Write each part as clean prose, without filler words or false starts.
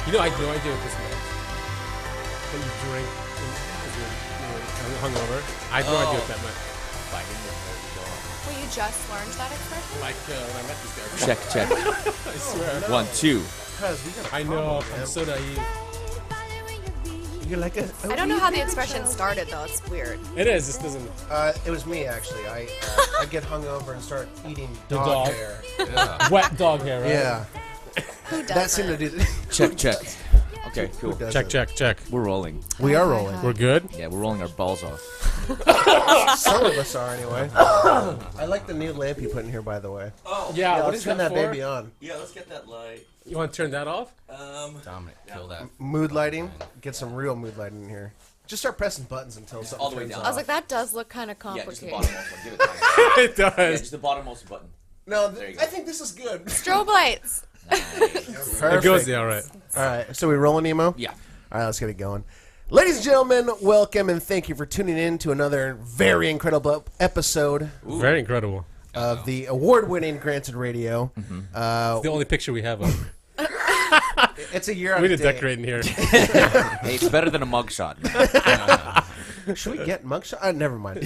You know, I had no idea what this meant. That you drink because you're hungover. I had no idea what that meant. Well, you just learned that expression? Like when I met this guy. Check. I swear. 1, 2. I know. I'm so naive. You're like a. I don't know how the expression started, though. It's weird. It is. This doesn't. It was me actually. I get hungover and start eating dog, dog. hair. Yeah. Wet dog hair, right? Yeah. Who does That seemed to do. Check. Okay, cool. Check. We're rolling. We are rolling. We're good? Yeah, we're rolling our balls off. Some of us are anyway. I like the new lamp you put in here, by the way. Oh, Yeah, what let's is turn that that for? baby on. yeah, let's get that light. You want to turn that off? Dominic, kill that. Mood lighting. Get some real mood lighting in here. Just start pressing buttons until something all the way turns down. I was off. like, that does look kind of Yeah, just the complicated. bottommost one. Give it time. It Yeah, does. just the bottommost button. No, There you go. I think this is good. Strobe lights. It goes there, all right. All right, so we rolling, Emo? Yeah. All right, let's get it going. Ladies and gentlemen, welcome and thank you for tuning in to another very incredible episode Very incredible. of the award-winning Granted Radio. It's the only picture we have of. It's a year out We of need to date. decorate in here. Hey, it's better than a mugshot. Should we get mugshot? Never mind.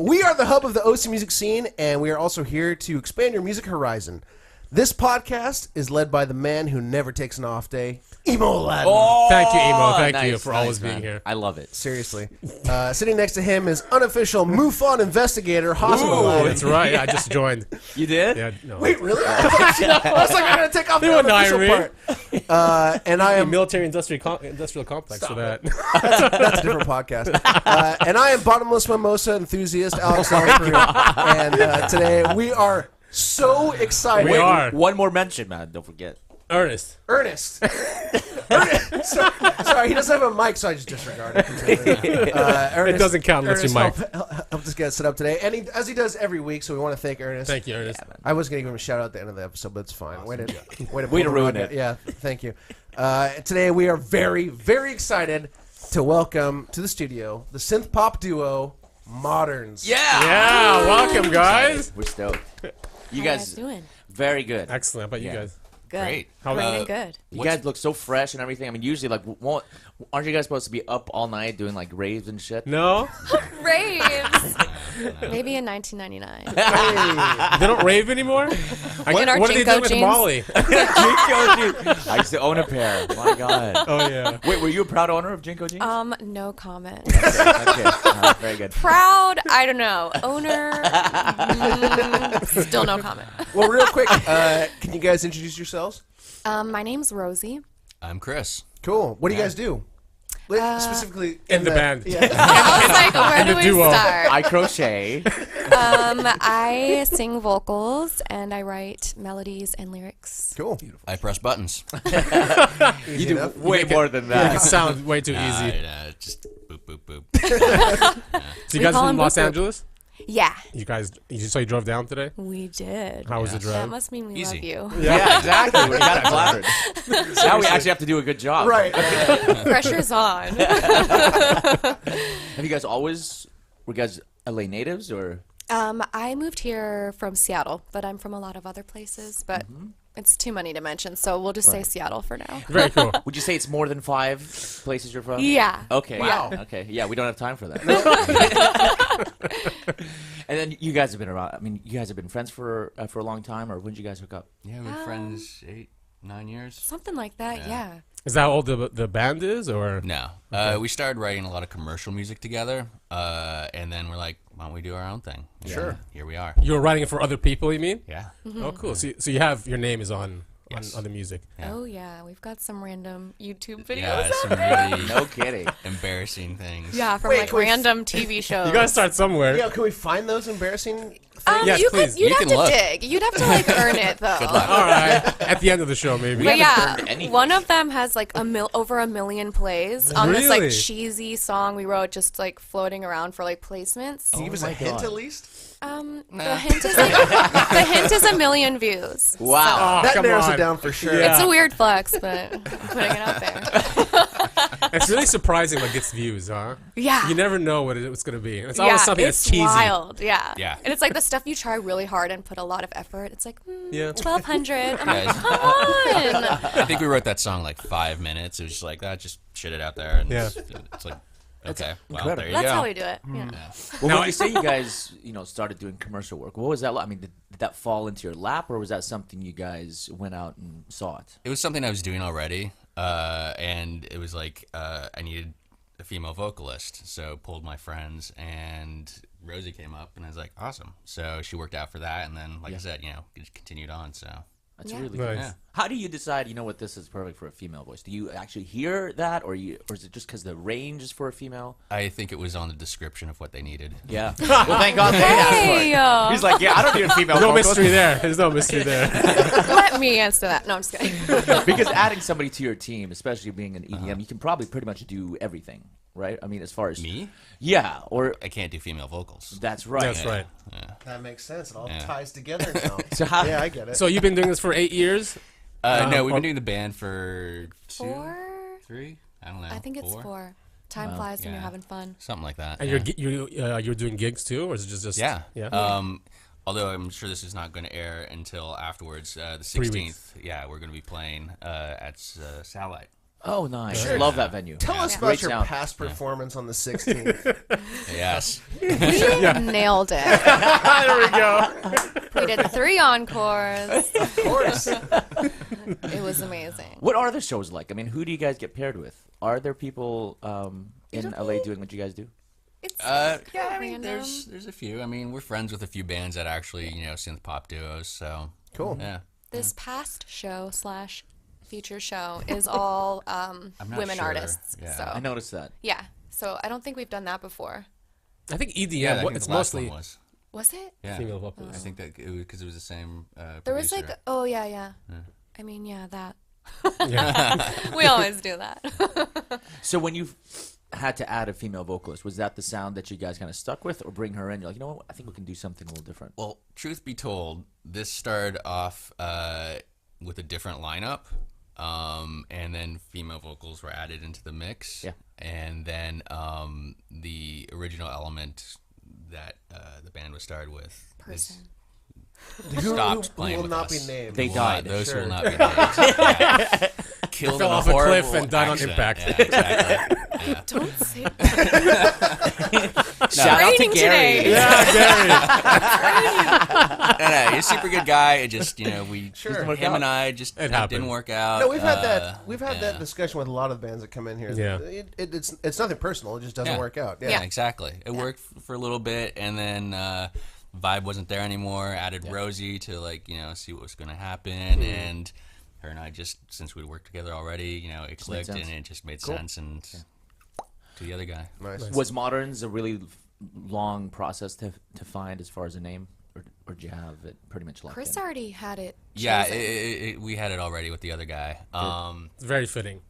We are the hub of the OC music scene, and we are also here to expand your music horizon. This podcast is led by the man who never takes an off day, Emo Alaeddin. Oh, Thank you, Emo. Thank you nice, for always man. being here. I love it. Seriously. Sitting next to him is unofficial MUFON investigator, Haz Oh, Alaeddin. that's right. Yeah, I just joined. You did? Yeah, no. Wait, really? I was like, I'm going to take off They the wouldn't unofficial hire part. And I A am... military industrial complex for that. That's a different podcast. And I am bottomless mimosa enthusiast, Alex Elespuru. And today we are so excited. We are. One more mention, man. Don't forget. Ernest. Ernest. Sorry, he doesn't have a mic, so I just disregard it completely. Ernest, It doesn't count unless you Ernest mic. helped us get set up today, and as he does every week, so we want to thank Ernest. Thank you, Ernest. I was going to give him a shout out at the end of the episode, but it's fine. Awesome. Way to ruin it. Yeah, thank you. Today we are very, very excited to welcome to the studio the synth-pop duo Moderns. Yeah, welcome, guys. We're stoked. You How guys, doing? very good. Excellent. How about you Yeah. guys? Good. Great. How Great about and good. You guys look so fresh and everything. I mean, usually, like, aren't you guys supposed to be up all night doing, like, raves and shit? No? Raves. Maybe in 1999. They don't rave anymore? In our What are they Jinko doing with jeans. Molly? I used to own a pair. My God. Oh, yeah. Wait, were you a proud owner of Jinko jeans? No comment. Okay. Very good. Proud, I don't know. Owner, still no comment. Well, real quick, can you guys introduce yourselves? My name's Rosie. I'm Chris. Cool. What do you guys do? Specifically In the band. Yeah. I was like, where do the we duo. start? I crochet. I sing vocals and I write melodies and lyrics. Cool. I press buttons. You do enough. way more than that. It sounds way too easy. Just boop, boop, boop. So you We guys call from him Los Boop Boop. Angeles? Yeah, So you drove down today? we did. How was the That drive? must mean we Easy. love you. Yeah, exactly. We got it flattered. Now we actually have to do a good job. Right. Pressure's on. Have you guys always, were you guys LA natives or? I moved here from Seattle, but I'm from a lot of other places, but it's too many to mention, so we'll just say Seattle for now. Very cool. Would you say it's more than 5 places you're from? Yeah. Okay. Wow. Okay. Yeah, we don't have time for that. And then you guys have been around. I mean, you guys have been friends for a long time, or when did you guys hook up? Yeah, we've been friends 8, 9 years. Something like that, yeah. Is that how old the band is, or? No. We started writing a lot of commercial music together, and then we're like, why don't we do our own thing? And Sure. Here we are. You were writing it for other people, you mean? Yeah. Oh, cool. So you have, your name is on Yes. the music. Yeah. Oh, yeah. We've got some random YouTube videos. Yeah, some really No kidding. embarrassing things. Yeah, from Wait, like can we- random TV shows. You gotta start somewhere. Yeah, can we find those embarrassing things? Yes, you please. You'd You have can to look. dig. You'd have to like earn it though. Good luck. All right. At the end of the show, maybe. But yeah, earned anything. one of them has like over 1 million plays on this Really? like cheesy song we wrote, just like floating around for like placements. Can you give us a hint at least? The hint is like, the hint is 1 million views. Wow. Oh, That come narrows on. it down for sure. Yeah. It's a weird flex, but I'm putting it out there. It's really surprising what gets views, huh? Yeah. You never know what it's going to be. It's always something that's cheesy. Wild. Yeah. Yeah. And it's like the stuff you try really hard and put a lot of effort. It's like, Yeah. 1,200. I'm like, Yeah. come on. I think we wrote that song like 5 minutes. It was just like that. Just shit it out there. And Yeah. it's like, okay, well, incredible. there you That's go. how we do it. Yeah. Well, when you say you guys, started doing commercial work, what was that like? I mean, did that fall into your lap, or was that something you guys went out and sought? It was something I was doing already, and it was like I needed a female vocalist, so pulled my friends, and Rosie came up, and I was like, awesome. So she worked out for that, and then, like I said, it continued on. So That's Yeah. really Nice. cool. How do you decide, what, this is perfect for a female voice? Do you actually hear that, or is it just because the range is for a female? I think it was on the description of what they needed. Yeah. Well, thank God they asked for Hey, it. He's like, I don't need a female No vocalist. mystery there. There's no mystery there. Let me answer that. No, I'm just kidding. Because adding somebody to your team, especially being an EDM, you can probably pretty much do everything, right? I mean, as far as Me? Yeah, or I can't do female vocals. that's right. That's right. That makes sense. It all Yeah. ties together now. So how? Yeah, I get it. So you've been doing this for 8 years? No, we've or- been doing the band for 2, 4? 3. I don't know. I think it's 4. Time flies when you're Yeah. having fun. Something like that. And you're doing gigs too, or is it just Yeah. yeah? Although I'm sure this is not going to air until afterwards. The 3 16th. weeks. Yeah, we're going to be playing at Satellite. Oh, nice. Love that venue. Tell us Great about your sound. past performance on the 16th. Yes. We nailed it. There we go. We did 3 encores. Of course. It was amazing. What are the shows like? I mean, who do you guys get paired with? Are there people in LA doing what you guys do? It's Yeah, I random. mean, there's a few. I mean, we're friends with a few bands that actually, synth pop duos. So Cool. yeah. This past show / feature show is all not women sure. artists. Yeah. So I noticed that. yeah. So I don't think we've done that before. I think EDM. Yeah, I think it's the last mostly one was. Was it? Yeah. female I vocalists. think that because it was the same. There was producer. like, oh yeah. I mean, yeah, that. Yeah. We always do that. So when you had to add a female vocalist, was that the sound that you guys kind of stuck with, or bring her in? You're like, what? I think we can do something a little different. Well, truth be told, this started off with a different lineup, and then female vocals were added into the mix. Yeah. And then the original element that the band was started with Person. stopped playing will with not us. be named. They Will died. not- those Sure. will not be named. Yeah. Killed Fell in off a cliff horrible and died on accident. impact. Yeah, exactly. Yeah. Don't say that. Shout out to Training Gary. today. Yeah, Gary. No, he's a super good guy. It just, we, Sure. him and I just It happened. didn't work out. No, we've had that. We've had yeah. that discussion with a lot of bands that come in here. Yeah. It's nothing personal. It just doesn't Yeah. work out. Yeah, exactly. It worked for a little bit, and then vibe wasn't there anymore. Added Rosie to see what was going to happen, and her and I just, since we worked together already, it clicked, sense. and it just made sense. And to the other guy, Nice. Was Moderns a really long process to find as far as a name, or did you have it pretty much locked Chris in? already had it. yeah, chosen. we had it already with the other guy. It's very fitting.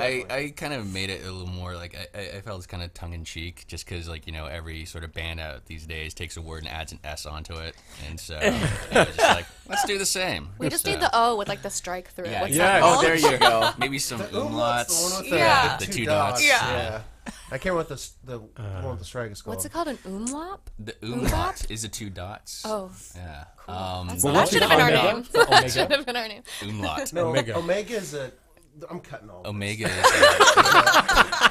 I kind of made it a little more like I felt it's kind of tongue in cheek, just because every sort of band out these days takes a word and adds an S onto it, and so I was just like, let's do the same. We just So, need the O with like the strike through. Yeah, What's yeah. that Oh, called? there you go. maybe some Umlaut's the one umlauts. with the, Yeah. the two dots. Yeah. I can't remember what the one with the strike is called. What's it called? An umlaut? The umlaut is the two dots. Oh, Yeah. That's, Well, that what's should have it been our called? name. Omega? That should have been our name. Umlaut. No, Omega. Omega is a. I'm cutting all. Omega is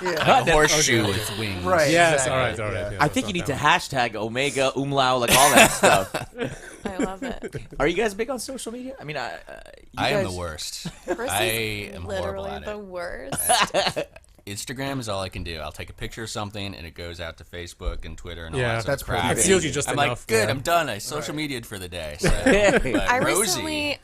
Yeah. a horseshoe with wings. Right. Yes, exactly. all right. Yeah. Yeah, I think you need to hashtag Omega, Umlau, like all that stuff. I love it. Are you guys big on social media? I mean, you I am guys- the worst. Chris I is am horrible literally at the it. worst. Instagram is all I can do. I'll take a picture of something and it goes out to Facebook and Twitter and all Yeah, that sort that's of crap. pretty It's usually just I'm enough. like, good, yeah. I'm done. I social media'd for the day. So, I Rosie,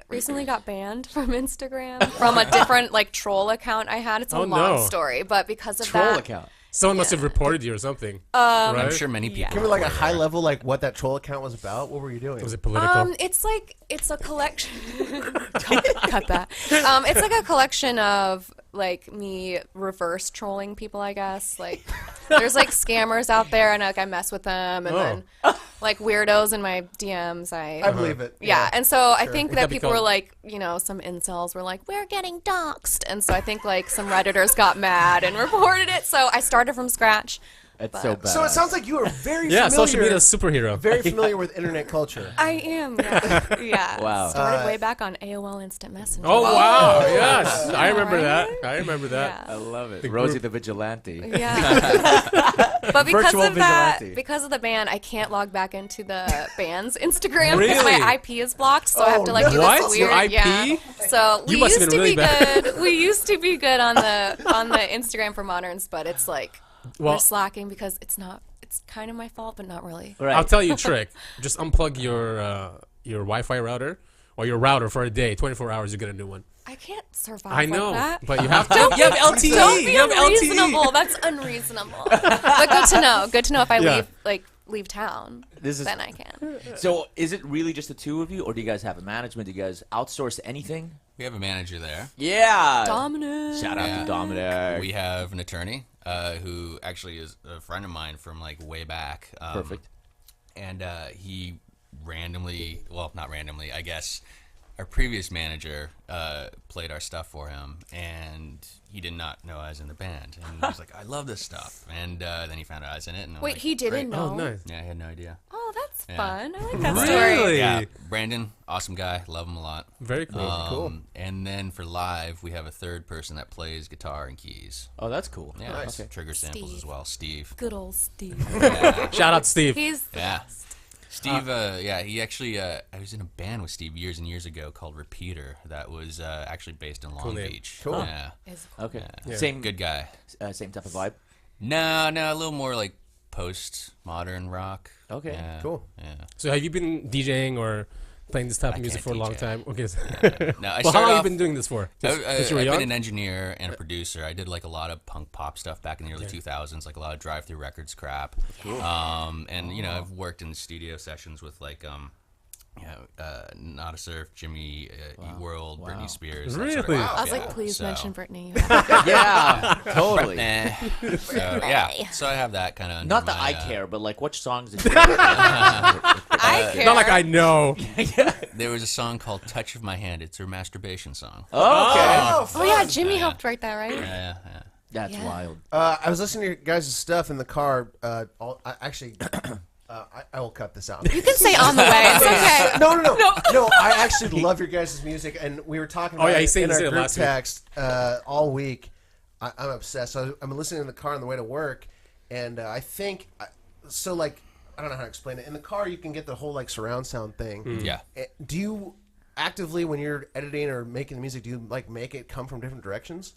recently got banned from Instagram from a different troll account I had. It's a Oh, long no. story, but because of Troll that, account. Someone must have reported you or something. right? I'm sure many people. Give me like a were. high level, like what that troll account was about. What were you doing? Was it political? it's a collection. Cut that. It's like a collection of me reverse trolling people, I guess. Like there's scammers out there, and I mess with them, and then like weirdos in my DMs. I believe it. Yeah, and so I think that That'd be people cool. were like, you know, some incels were like, we're getting doxxed. And so I think like some Redditors got mad and reported it. So I started from scratch. It's so bad. So it sounds like you are very Yeah, familiar. social media superhero. Very familiar with internet culture. I am, yeah. Yeah. Wow. Started way back on AOL Instant Messenger. Oh wow! Yes, I remember right? that. I remember that. Yeah. I love it. The Rosie group- the Vigilante. Yeah. But because Virtual of that, vigilante. because of the ban, I can't log back into the band's Instagram because Really? my IP is blocked. So I have to like do What? this Your weird. IP? Yeah. So we You must have used been to really be bad. good. We used to be good on the Instagram for moderns, but it's like Well- we're slacking because it's not. It's kind of my fault, but not really. Right. I'll tell you a trick. Just unplug your Wi-Fi router or your router for a day. 24 hours, you get a new one. I can't survive I know, like that. but you have to. Don't, You have LTE. Don't be You have LTE. unreasonable. That's unreasonable. But good to know. Good to know if I Yeah. leave town. This is- then I can. So is it really just the two of you, or do you guys have a management? Do you guys outsource anything? We have a manager there. Yeah. Dominant. Shout out Yeah. to Dominic. We have an attorney who actually is a friend of mine from like way back. Perfect. And he randomly, well, not randomly, I guess, our previous manager played our stuff for him, and he did not know I was in the band. And he was like, I love this stuff. And then he found out I was in it. And I'm Wait, like, he didn't "Great." know. Oh, nice. Yeah, I had no idea. Oh, that's Yeah. fun. I like that Right. story. Really? Yeah, Brandon, awesome guy, love him a lot. Very cool. Cool. And then for live, we have a third person that plays guitar and keys. Oh, that's cool. Yeah, Nice. trigger samples Steve. as well. Steve. Good old Steve. Shout out to Steve. He's the Yeah. best. Steve, yeah, he actually, I was in a band with Steve years and years ago called Repeater that was actually based in Long name. Beach. Cool. Yeah. Is Okay. Yeah. Same Good guy. same type of vibe. No, a little more like post-modern rock. Okay. Yeah, Cool. Yeah. So have you been DJing or playing this type of I music can't for a long DJ. time? Okay. No, I Well, how started long have you off- been doing this for? Since you were I've young? been an engineer and a producer. I did like a lot of punk pop stuff back in the early 2000s, like a lot of drive-through records crap. Cool. And you know, I've worked in studio sessions with like Not a Surf, Jimmy Eat World, Britney Spears. that sort of Really? stuff. I was Yeah. like, please So- mention Brittany. Yeah, totally. Nah. So, yeah, so I have that kind of. Not that I care, but like, which songs did you? I care. Not like I know. There was a song called "Touch of My Hand." It's her masturbation song. Okay. Oh yeah, Jimmy helped write that, right? Yeah. That's Yeah. wild. I was listening to your guys' stuff in the car. I will cut this out. You can say on the way. It's okay. No. I actually love your guys' music, and we were talking about yeah, he it said in he our said it group last week. text all week. I'm obsessed. So I'm listening in the car on the way to work, and I think so. Like, I don't know how to explain it. In the car, you can get the whole like surround sound thing. Yeah. Do you actively, when you're editing or making the music, do you like make it come from different directions?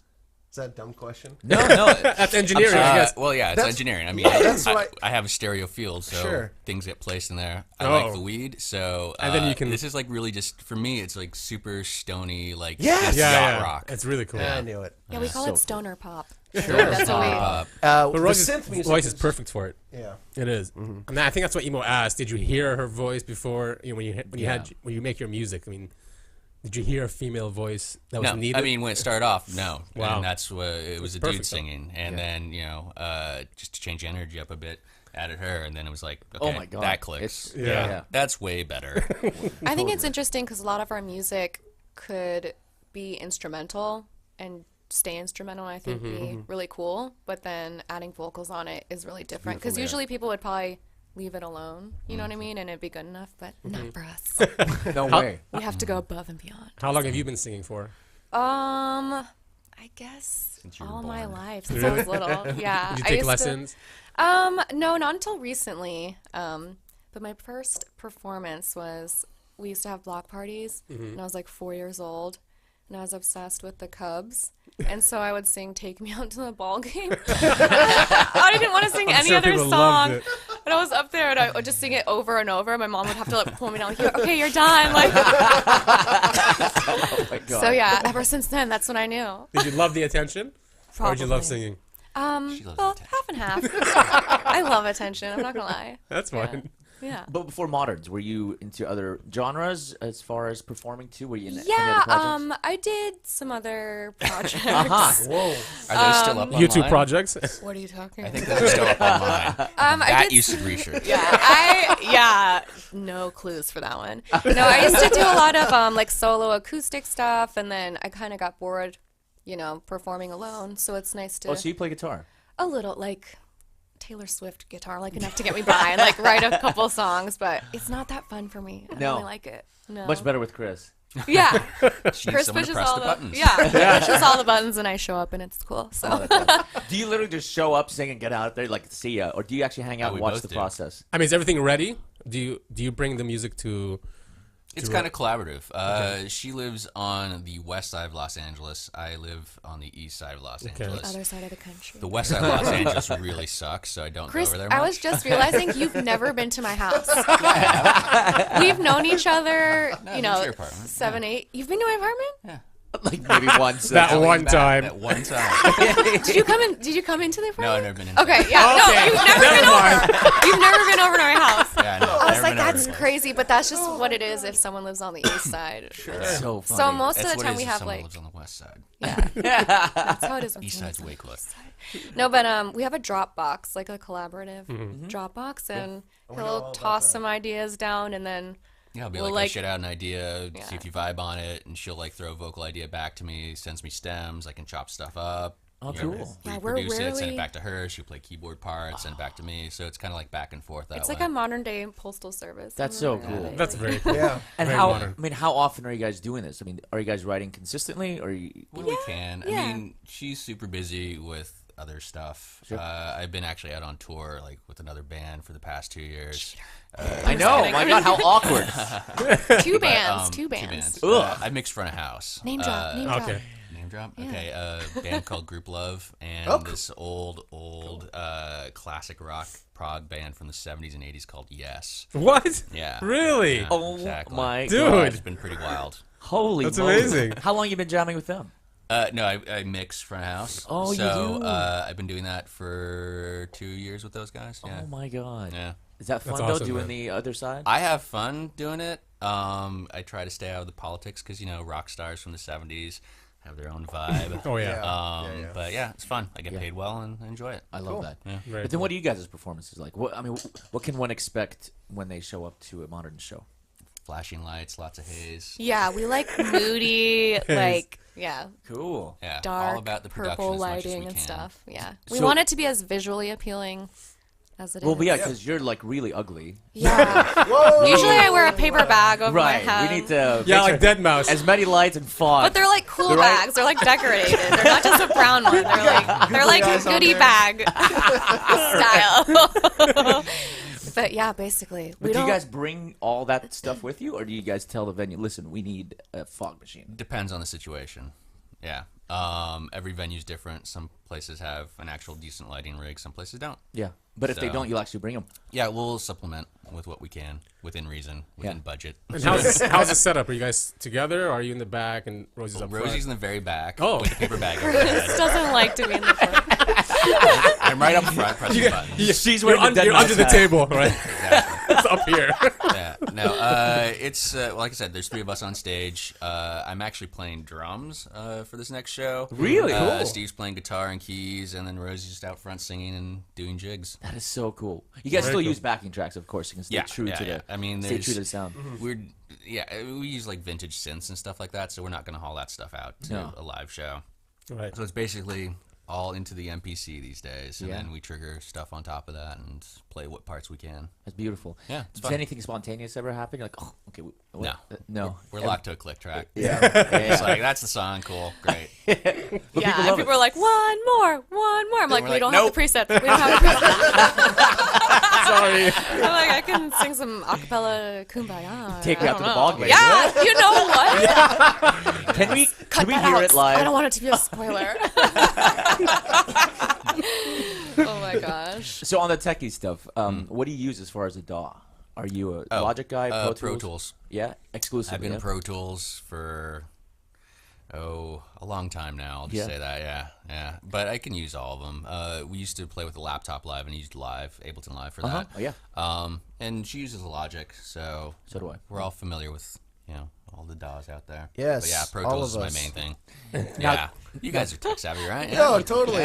Is that a dumb question? No. That's engineering, I guess. Well, yeah, it's That's- engineering. I mean, that's I, what- I have a stereo field, so Sure. things get placed in there. I Oh. like the weed, so And then you can- This is like really just for me. It's like super stony, like Yes! just Yeah, yacht yeah. rock. It's really cool. I knew it. Yeah, we call So it stoner pop. Sure. That's what we. But The Rosie's synth music voice is perfect for it. Yeah. It is. And I think that's what Emo asked. Did you hear her voice before? You know, when you make your music? I mean, did you hear a female voice that was No, needed? I mean when it started off, no, Wow. and that's what it was. A perfect, dude though. singing, and then just to change the energy up a bit, added her, and then it was like, okay, Oh my god, that clicks. It's, Yeah. That's way better. I think it's interesting because a lot of our music could be instrumental and stay instrumental. And I think be really cool, but then adding vocals on it is really different because usually people would probably leave it alone. You know what I mean? And it'd be good enough, but not for us. No way. We have to go above and beyond. How long have you been singing for? I guess you were all my born. life since I was little. Yeah. Did you I take used lessons? No, not until recently. But my first performance was we used to have block parties, and I was like 4 years old, and I was obsessed with the Cubs, and so I would sing "Take Me Out to the Ball Game." I didn't want to sing any sure other people song, loved it. and I was up there, and I would just sing it over and over. My mom would have to like pull me down, like, "Okay, you're done." Like, Oh my god. so yeah, ever since then, that's when I knew. Did you love the attention? Or did you love Probably. singing? She loves Well, attention. half and half. I love attention. I'm not gonna lie. That's fine. Yeah. But before Moderns, were you into other genres as far as performing too? Were you in any Yeah, other projects? I did some other projects. Whoa. Are those still up online? YouTube projects. What are you talking I about? think those are still up online. I That did you should research. yeah, no clues for that one. No, I used to do a lot of like solo acoustic stuff, and then I kind of got bored, performing alone. So it's nice to Oh, so you play guitar? a little like Taylor Swift guitar, like enough to get me by and like write a couple songs, but it's not that fun for me. I don't No. really like it. No. Much better with Chris. Yeah. She needs Chris someone to pushes press all the buttons. Yeah, pushes all the buttons, and I show up, and it's cool. So. Do you literally just show up, sing, and get out there, like, see ya? Or do you actually hang out we and watch both the do. process? I mean, is everything ready? Do you bring the music to? It's kind of collaborative. She lives on the west side of Los Angeles. I live on the east side of Los Angeles. Other side of the country. The west side of Los Angeles really sucks, so I don't Chris, go over there much. I was just realizing you've never been to my house. We've known each other, No, I've been to your apartment. 7, 8. You've been to my apartment? Yeah. Like, maybe once. That Going one back time. That one time. Did you come in? Did you come into the No, apartment? I've never been in. Okay, yeah, Okay, no, you've never been over. You've never been over to my house. Yeah, no, I was never like, been over that's there. crazy, but that's just what it is if someone lives on the east side. So funny. So most That's of the what it time is we if have someone like, lives on the west side. yeah, that's how it is. when East someone's side's on way the close. east side. No, but we have a Dropbox, like a collaborative Dropbox, and he'll toss some ideas down, and then Yeah, I'll be Well, like, like- I shit out an idea, see Yeah. if you vibe on it, and she'll like throw a vocal idea back to me, sends me stems, I can chop stuff up. Oh, you know, cool. Yeah, we're reproduce it, send rarely- it back to her, she'll play keyboard parts, send it back to me, so it's kind of like back and forth that it's way. like a modern day postal service. That's We're so really cool. good. That's very cool. Yeah. And Very how? modern. I mean, how often are you guys doing this? I mean, are you guys writing consistently, or When we can. yeah. I mean, she's super busy with other stuff. Sure. I've been actually out on tour like with another band for the past 2 years. I know. My God, how awkward. Two But, bands, two bands. Ugh. I mixed front of house. Name drop, name drop. Okay. Name drop? Yeah. Okay, a band called Group Love and Oh, cool. this old classic rock prog band from the 70s and 80s called Yes. What? Yeah. Really? Yeah, Oh exactly. my Dude. God. It's been pretty wild. Holy That's moly. amazing. How long you been jamming with them? No, I mix front of house. Oh, you so, do? I've been doing that for 2 years with those guys. Yeah. Oh my God. Yeah. Is that fun That's though, awesome, doing man. the other side? I have fun doing it. I try to stay out of the politics because, rock stars from the 70s have their own vibe. Oh yeah. Yeah. But yeah, it's fun. I get paid well and I enjoy it. I love that. Yeah. Very But then, what are you guys' performances like? What can one expect when they show up to a modern show? Flashing lights, lots of haze. Yeah, we like moody, like Cool. Yeah, dark all about the production purple as much as lighting we and can. stuff. Yeah, we So- want it to be as visually appealing as it is. Well, but yeah, because you're like really ugly. Yeah. Whoa. Usually I wear a paper bag over my Right. head. We need to Yeah, make like sure- Dead Mouse. as many lights and fog. But they're like cool They're right- bags. They're like decorated. They're not just a brown one. They're like eyes on goodie there. bag style. But yeah, basically, But we do you don't. guys bring all that stuff with you, or do you guys tell the venue, listen, we need a fog machine? Depends on the situation. Yeah. Every venue's different. Some places have an actual decent lighting rig. Some places don't. Yeah. But if they So- don't, you'll actually bring them. Yeah, we'll supplement with what we can, within reason, within Yeah. budget. And how's the setup? Are you guys together? Or are you in the back and Rosie's up front? Rosie's in the very back Oh. with the paper bag over her Chris head. doesn't like to be in the front. I'm right up front pressing buttons. She's You're, wearing the Dead you're Mouse under the hat. table, right? Exactly. It's up here. Yeah. No, it's like I said, there's 3 of us on stage. I'm actually playing drums for this next show. Really? Cool. Steve's playing guitar and keys, and then Rosie's just out front singing and doing jigs. That is so cool. You guys Very still cool. use backing tracks, of course. You can stay true to the. I mean, stay there's true to the sound. we use like vintage synths and stuff like that, so we're not going to haul that stuff out to No. a live show. Right. So it's basically all into the MPC these days, and Yeah. then we trigger stuff on top of that and play what parts we can. That's beautiful. Yeah, it's Does fun. anything spontaneous ever happen? You're like, oh, okay, what? No. No. We're locked to a click track. Yeah. It's like, that's the song, cool, great. But Yeah, people and love people it. are like, one more. I'm like, we're we like, don't nope. have the preset. We don't have the preset. Sorry. I'm like, I can sing some acapella kumbaya. Take I me out don't to the know. bog, baby. Yeah, you know what? Can we Cut that hear out. it live? I don't want it to be a spoiler. Oh my gosh. So on the techie stuff, what do you use as far as a DAW? Are you a Logic guy? Pro Pro Tools. Yeah, exclusively. I've been yeah? in Pro Tools for Oh, a long time now. I'll just say that. Yeah. But I can use all of them. We used to play with the laptop live and used Ableton Live for that. Oh, yeah. And she uses Logic, so do I. We're all familiar with all the DAWs out there. Yes, But yeah, Pro all Tools of is my us. main thing. Yeah. You guys are tech savvy, right? No, totally.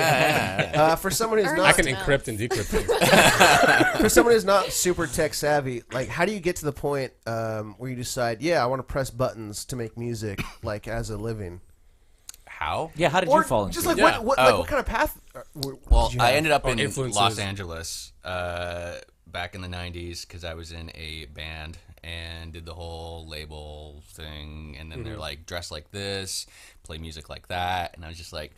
For someone who's I I not can encrypt and decrypt things. for someone who's not super tech savvy, like how do you get to the point where you decide, I want to press buttons to make music like as a living? How? Yeah, how did Or you fall into just it? like Yeah. what Oh. kind of path? Well, did you I have? ended up in influences. Los Angeles back in the 90s because I was in a band and did the whole label thing. And then they're like, dress like this, play music like that. And I was just like,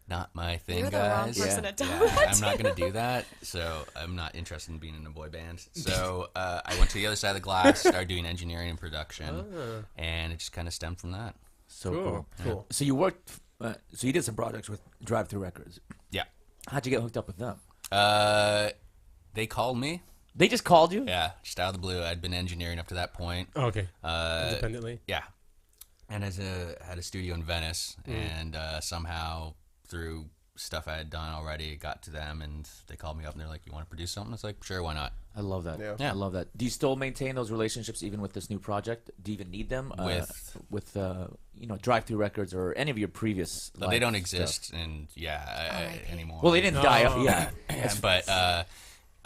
not my thing, You're the wrong guys. person to tell Yeah, that I'm not going to do that. So I'm not interested in being in a boy band. So I went to the other side of the glass, started doing engineering and production. And it just kind of stemmed from that. So Cool. Cool. So you worked. So you did some projects with Drive Through Records. Yeah. How'd you get hooked up with them? They called me. They just called you. Yeah, just out of the blue. I'd been engineering up to that point. Okay. Independently. Yeah, and had a studio in Venice, and somehow through stuff I had done already, got to them, and they called me up and they're like, "You want to produce something?" I was like, "Sure, why not?" I love that. Yeah. I love that. Do you still maintain those relationships even with this new project? Do you even need them with Drive Through Records or any of your previous? But they don't exist, and anymore. Well, they didn't die. Yeah. Yeah, but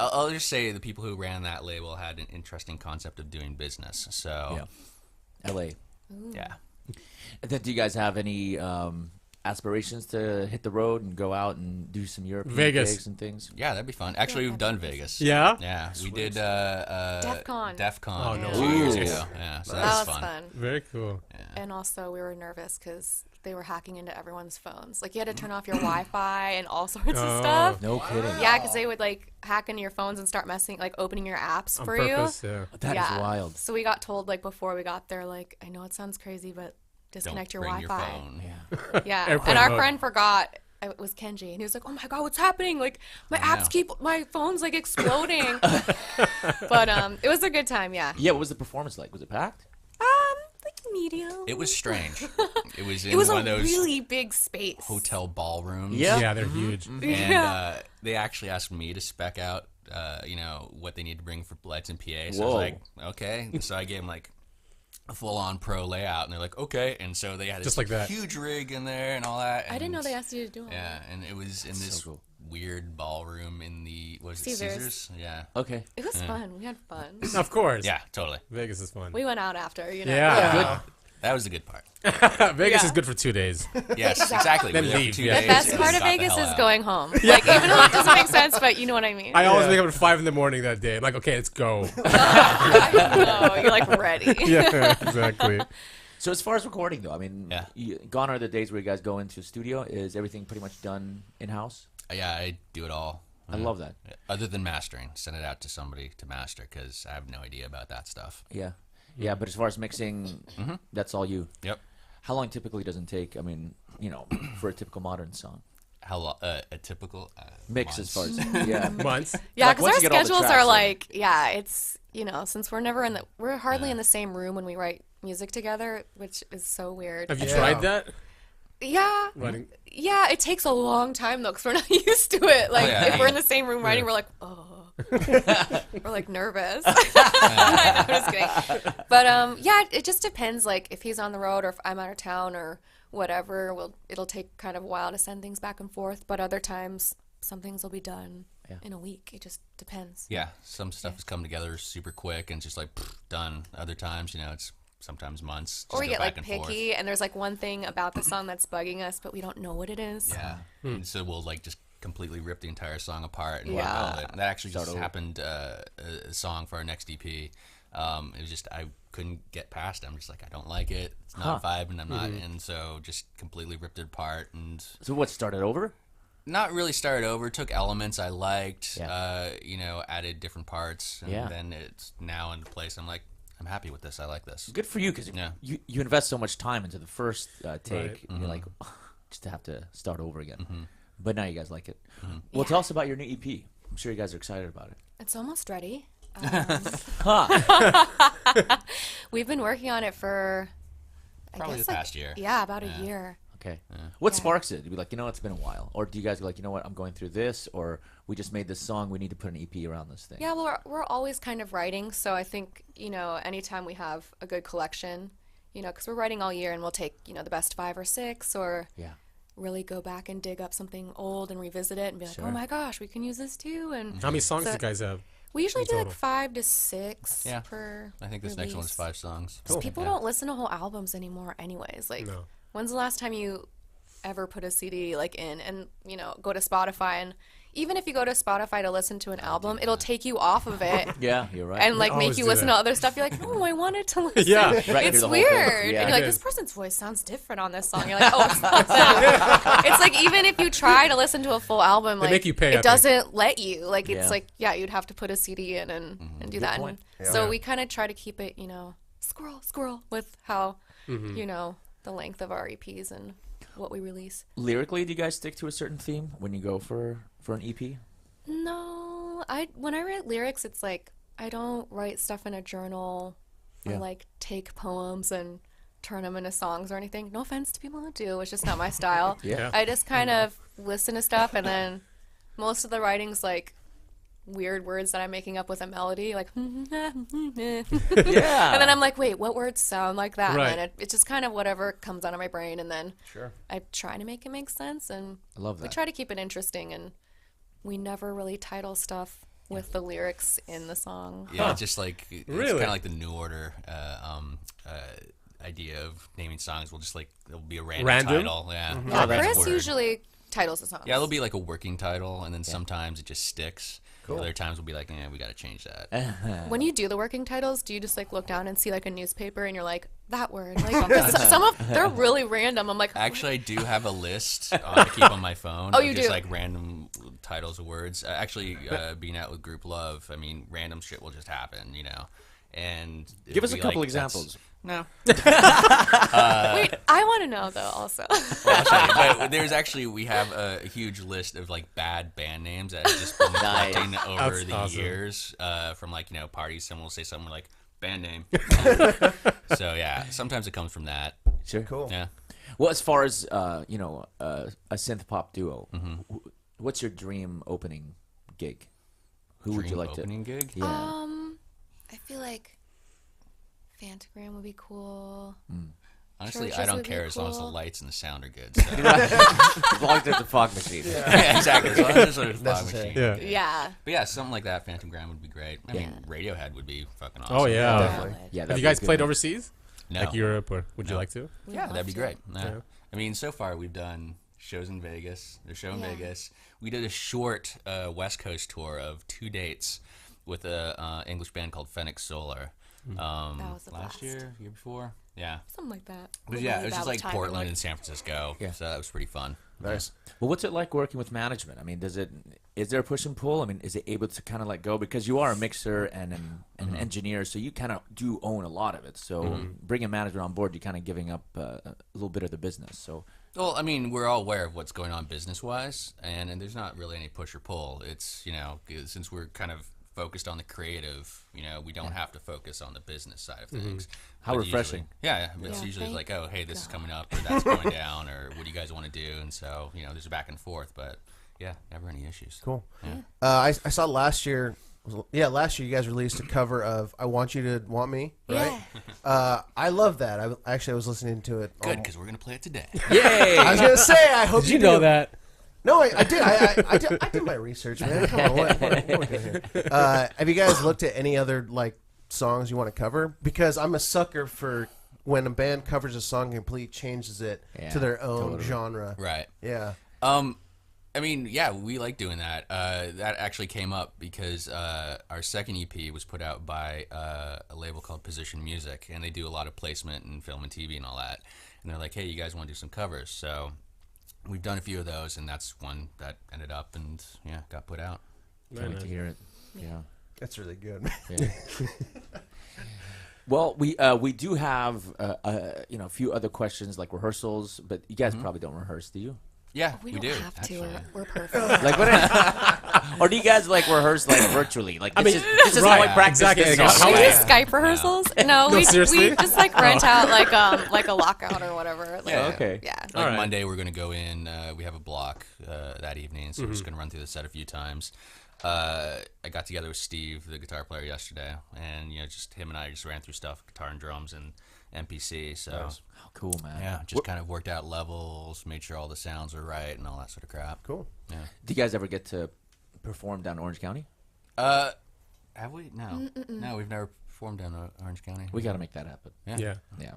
I'll just say the people who ran that label had an interesting concept of doing business. So, L.A. yeah. And then, do you guys have any aspirations to hit the road and go out and do some European Vegas. gigs and things? Yeah, that'd be fun. Actually, we've done Vegas. Yeah? Yeah, we did DEF DEF-CON Oh, no a few years way. ago. Yeah, so That that was fun. Very cool. And also, we were nervous because they were hacking into everyone's phones. Like, you had to turn off your Wi-Fi and all sorts of stuff. No kidding. Yeah, because they would, like, hack into your phones and start messing, like, opening your apps On for purpose, you. yeah. That is wild. So we got told, like, before we got there, like, I know it sounds crazy, but disconnect Don't your bring Wi-Fi. your phone. Yeah. Yeah, Airplane and our mode. friend forgot. It was Kenji, and he was like, "Oh my god, what's happening? Like, my phone's like exploding." But it was a good time, yeah. Yeah. What was the performance like? Was it packed? Like medium. It was strange. It was in It was one a of those really big space. hotel ballrooms. Yeah. Yeah, they're huge. And Yeah. they actually asked me to spec out, what they need to bring for lights and PA. So I Whoa. was like, okay. So I gave them like a full-on pro layout, and they're like, okay. And so they had Just this like that. huge rig in there and all that. I didn't know and- they asked you to do all Yeah, and it was in this cool. weird ballroom in the Caesars. Caesars? Yeah. Okay. It was fun. We had fun. Of course. Yeah, totally. Vegas is fun. We went out after, you know. Yeah. That was the good part. Vegas Yeah. is good for 2 days. Yes, exactly. Then We were there for leave, 2 yeah. The days best and part of got the Vegas hell is out. going home. Like, even though it doesn't make sense, but you know what I mean. I always wake up at 5 in the morning that day. I'm like, okay, let's go. I know, you're like ready. Yeah, exactly. So as far as recording, though, I mean, Yeah. gone are the days where you guys go into a studio. Is everything pretty much done in house? Yeah, I do it all. I love that. Other than mastering, send it out to somebody to master because I have no idea about that stuff. Yeah. Yeah, but as far as mixing, that's all you. Yep. How long typically does it take? I mean, for a typical modern song A typical mix months. as far as yeah. Months. Yeah, Like, because once our you get all the schedules tracks are in. like, it's, since we're hardly in the same room when we write music together, which is so weird. Have you Yeah. tried that? Yeah. Writing? Yeah, it takes a long time though, because we're not used to it. Like, yeah. if we're in the same room writing, we're like, oh. We're like nervous. I'm just kidding. But it just depends. Like, if he's on the road or if I'm out of town or whatever, it'll take kind of a while to send things back and forth. But other times, some things will be done in a week. It just depends. Yeah, some stuff has come together super quick and just like done. Other times, it's sometimes months. Just Or we go get back like and forth. picky, and there's like one thing about the song that's bugging us, but we don't know what it is. Yeah, and so we'll like just completely rip the entire song apart and Yeah. rebuild it. That actually just Start over. happened. A song for our next EP. It was just I couldn't get past it. I'm just like I don't like it. It's not vibing. I'm not, and so just completely ripped it apart and So what started over? not really started over. Took elements I liked. Yeah. Added different parts, and Yeah. then it's now in place. I'm like I'm happy with this. I like this. Good for you because Yeah. you invest so much time into the first take. Right. And you're like, just to have to start over again. Mm-hmm. But now you guys like it. Well, tell us about your new EP. I'm sure you guys are excited about it. It's almost ready. Huh. We've been working on it for Probably guess, the past year. Yeah, about a year. Okay. What Yeah. sparks it? You'd be like, it's been a while. Or do you guys go like, I'm going through this, or we just made this song, we need to put an EP around this thing? Yeah, well, we're always kind of writing, so I think, anytime we have a good collection, because we're writing all year and we'll take, the best 5 or 6 or Yeah. really go back and dig up something old and revisit it and be like, Sure. oh my gosh, we can use this too. And How many songs do So- you guys have? we usually in do like total? 5 to 6 Yeah. per I think this next one is release. 5 songs. 'Cause people don't listen to whole albums anymore anyways. Like, No. when's the last time you ever put a CD in and, go to Spotify, and even if you go to Spotify to listen to an album, it'll take you off of it. Yeah, you're right. And make always you do listen that. to other stuff. You're like, no, I wanted to listen. Yeah. Right, hear It's the whole thing. weird. Yeah. And you're like, It this is. person's voice sounds different on this song. You're like, oh, it's not that. It's like, even if you try to listen to a full album, They make you pay, I it think. doesn't let you. Like, it's Yeah. like, yeah, you'd have to put a CD in and do that. point. And so we kind of try to keep it, squirrel with how, the length of our EPs and what we release. Lyrically, do you guys stick to a certain theme when you go for an E EP? No, when I write lyrics, it's like I don't write stuff in a journal or Yeah. like take poems and turn them into songs or anything. No offense to people who do, it's just not my style. Yeah. I just kind of listen to stuff, and then most of the writing's like weird words that I'm making up with a melody, like and Yeah. then I'm like, wait, what words sound like that? Right. And then it's just kind of whatever comes out of my brain, and then Sure. I try to make it make sense, and I love we that. try to keep it interesting, and we never really title stuff with the lyrics in the song. Yeah, just like it's Really? kind of like the New Order idea of naming songs. We'll just there'll be a random title. Yeah, Yeah, Every Chris word. usually titles the songs. Yeah, there'll be like a working title, and then sometimes it just sticks. Other times we'll be like, we got to change that. When you do the working titles, do you just look down and see a newspaper and you're like, that word? Like, some of they're really random. I'm like, Actually, I do have a list I keep on my phone. Oh, of you just do? Random titles of words. Actually, being out with Group Love, I mean, random shit will just happen, And Give us a it'll be couple that's- examples. No. wait, I want to know though. Also, I'll show you. But there's actually, we have a huge list of bad band names that have just been Nice. collecting over That's the awesome. years from parties. Someone will say something like band name. So yeah, sometimes it comes from that. Sure. Cool. Yeah. Well, as far as a synth pop duo, Mm-hmm. what's your dream opening gig? Who would you Dream like opening gig? to? Yeah. I feel like Fantagram would be cool. Honestly, Churches I don't would be care as long as the cool. lights and the sound are good. So. As long as there's a fog machine. Yeah, exactly. As long as there's a fog Necessary. machine. Yeah. Yeah. But yeah, something like that, Phantom Gram would be great. I mean, Radiohead would be fucking awesome. Oh yeah. Definitely. Yeah. Have that'd you be a guys good played one. overseas? No. Like Europe, or would you No. like to? Yeah, that'd be great. Yeah. Yeah. I mean, so far we've done shows in Vegas. There's a show in Yeah. Vegas. We did a short West Coast tour of 2 dates with a English band called Phoenix Solar. was a Last blast. year before. Yeah. Something like that. But yeah, it was That just like time, Portland like- and San Francisco. Yeah. So that was pretty fun. Nice. Well, what's it like working with management? I mean, is there a push and pull? I mean, is it able to kind of let go? Because you are a mixer and an engineer, so you kind of do own a lot of it. So bringing management on board, you're kind of giving up a little bit of the business. So Well, I mean, we're all aware of what's going on business-wise, and there's not really any push or pull. It's, since we're kind of focused on the creative, we don't have to focus on the business side of things. How But refreshing. Yeah, it's Yeah, usually thank like, oh, hey, this is coming up, or that's going down, or what do you guys want to do? And so, there's a back and forth, but yeah, never any issues. Cool. Yeah. I saw last year. Last year you guys released a cover of "I Want You to Want Me." Right. I love that. I was listening to it. Good, because we're going to play it today. yay! I was gonna say. I hope Did you know do. that? No, I did. I did my research, man. Come on, what are we doing here? Have you guys looked at any other songs you want to cover? Because I'm a sucker for when a band covers a song and completely changes it to their own genre. Right. Yeah. I mean, yeah, we like doing that. That actually came up because our second EP was put out by a label called Position Music, and they do a lot of placement in film and TV and all that. And they're like, hey, you guys want to do some covers? So we've done a few of those, and that's one that ended up and, got put out. Can't wait to hear it. Yeah. That's really good. Yeah. Well, we do have a few other questions like rehearsals, but you guys probably don't rehearse, do you? Yeah, We we don't do. have to. Actually. We're perfect. Like what? Or do you guys like rehearse like virtually? Like this is right, how I practice exactly. this How song. We do Yeah. Skype rehearsals. No, we seriously? just like rent out like a lockout or whatever. Like, Yeah. Okay. Yeah. Like Alright. Monday, we're gonna go in. We have a block that evening, so we're just gonna run through the set a few times. I got together with Steve, the guitar player, yesterday, and just him and I just ran through stuff, guitar and drums and MPC. So Oh, cool, man. yeah, just kind of worked out levels, made sure all the sounds were right, and all that sort of crap. Cool. Yeah. Do you guys ever get to perform down in Orange County? Have we? No, no, we've never performed down Orange County. We got to make that happen. Yeah. Yeah.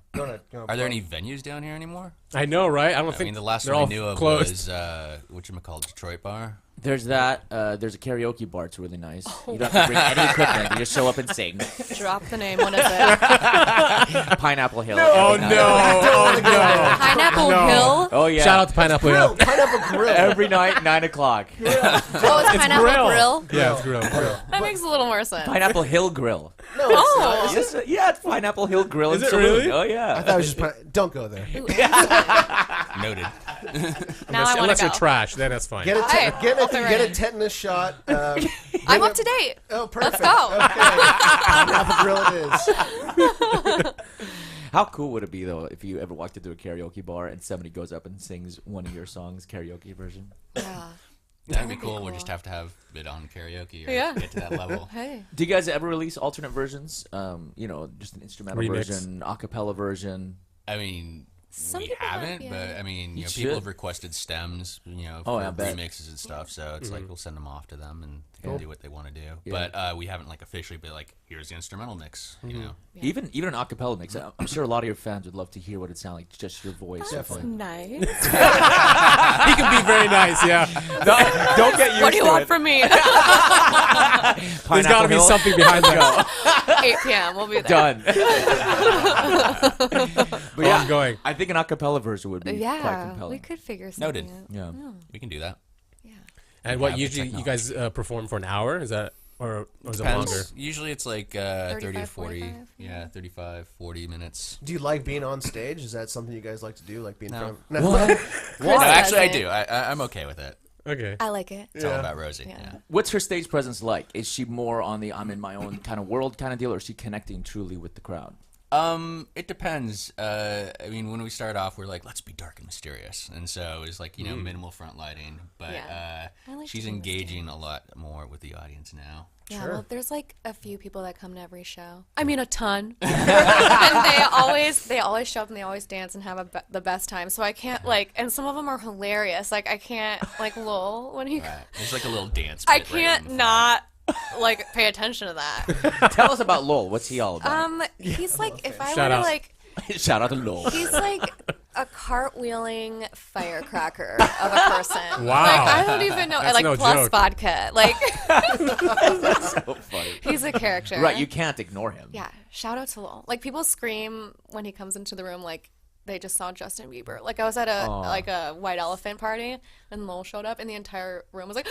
Are there any venues down here anymore? I know, right? I don't I think mean, the last they're one I all knew of closed. was whatchamacallit, Detroit Bar. There's that. There's a karaoke bar. It's really nice. You don't have to bring any equipment. You just show up and sing. Drop the name. What is it? Pineapple Hill. Oh every no! night. Oh no! Pineapple No. Hill. Oh yeah. Shout out to Pineapple Grill, Hill. pineapple grill. Every night, 9 o'clock. Oh, it's Pineapple Grill. Yeah, it's grill. That makes a little more sense. Pineapple Hill Grill. No, it's not. Yes, yeah, it's Pineapple Hill Grill. Is and it Saloon. really? Oh I yeah. thought it was just don't go there. Ooh, Noted. now I want Unless to you're go. trash, then that's fine. Get a Hey, get I'll be a ready. tetanus shot. I'm up to date. Oh, perfect. Let's go. Pineapple grill it is. How cool would it be though if you ever walked into a karaoke bar and somebody goes up and sings one of your songs karaoke version? Yeah. That'd be be cool. cool. We'll just have to have it on karaoke or Yeah. get to that level. Hey. Do you guys ever release alternate versions? Just an instrumental Remix. version, a cappella version. I mean, Some we people have, haven't, yeah. but I mean, You people should. have requested stems, Oh, for I bet. remixes and stuff. So it's like we'll send them off to them and they Cool. can do what they want to do. Yeah. But we haven't like officially been like, here's the instrumental mix. You know, Yeah. Even an a cappella mix. I'm sure a lot of your fans would love to hear what it sounds like, just your voice. Definitely. Nice. He can be very nice. Yeah. Don't get used What do you to want it. from me? There's got to be Hill? something behind that. 8 p.m. We'll be there. Done. But I'm going. I think an a cappella version would be quite Yeah, compelling. we could figure something Noted. out. Yeah. we can do that. Yeah. And Yeah, what the usually you guys perform for an hour? Is that or is it Depends. longer? Usually it's like 30 to 35, 40. 45, Yeah, 35, 40 minutes. Do you like being on stage? Is that something you guys like to do? Like being No. from? What? No, Chris actually, I does do. I'm okay with it. Okay. I like it. It's all Yeah. about Rosie. Yeah. Yeah. What's her stage presence like? Is she more on the I'm in my own kind of world kind of deal, or is she connecting truly with the crowd? It depends. I mean, when we started off, we're like, let's be dark and mysterious, and so it was like minimal front lighting, but Yeah. I like she's to be engaging a lot more with the audience now. Yeah, Sure. well, there's like a few people that come to every show. I mean, a ton. And they always show up and they always dance and have the best time. So I can't and some of them are hilarious. Like I can't lol when he. Right. There's like a little dance. I bit right can't in front. not pay attention to that. Tell us about Lowell. What's he all about? He's like if I Shout were out. to like. Shout out to Lowell. He's like a cartwheeling firecracker of a person. Wow. Like I don't even know. That's Like no plus joke. vodka. Like So funny. he's a character. Right, you can't ignore him. Yeah. Shout out to Lowell. Like people scream when he comes into the room like they just saw Justin Bieber. Like I was at a white elephant party and Lowell showed up and the entire room was like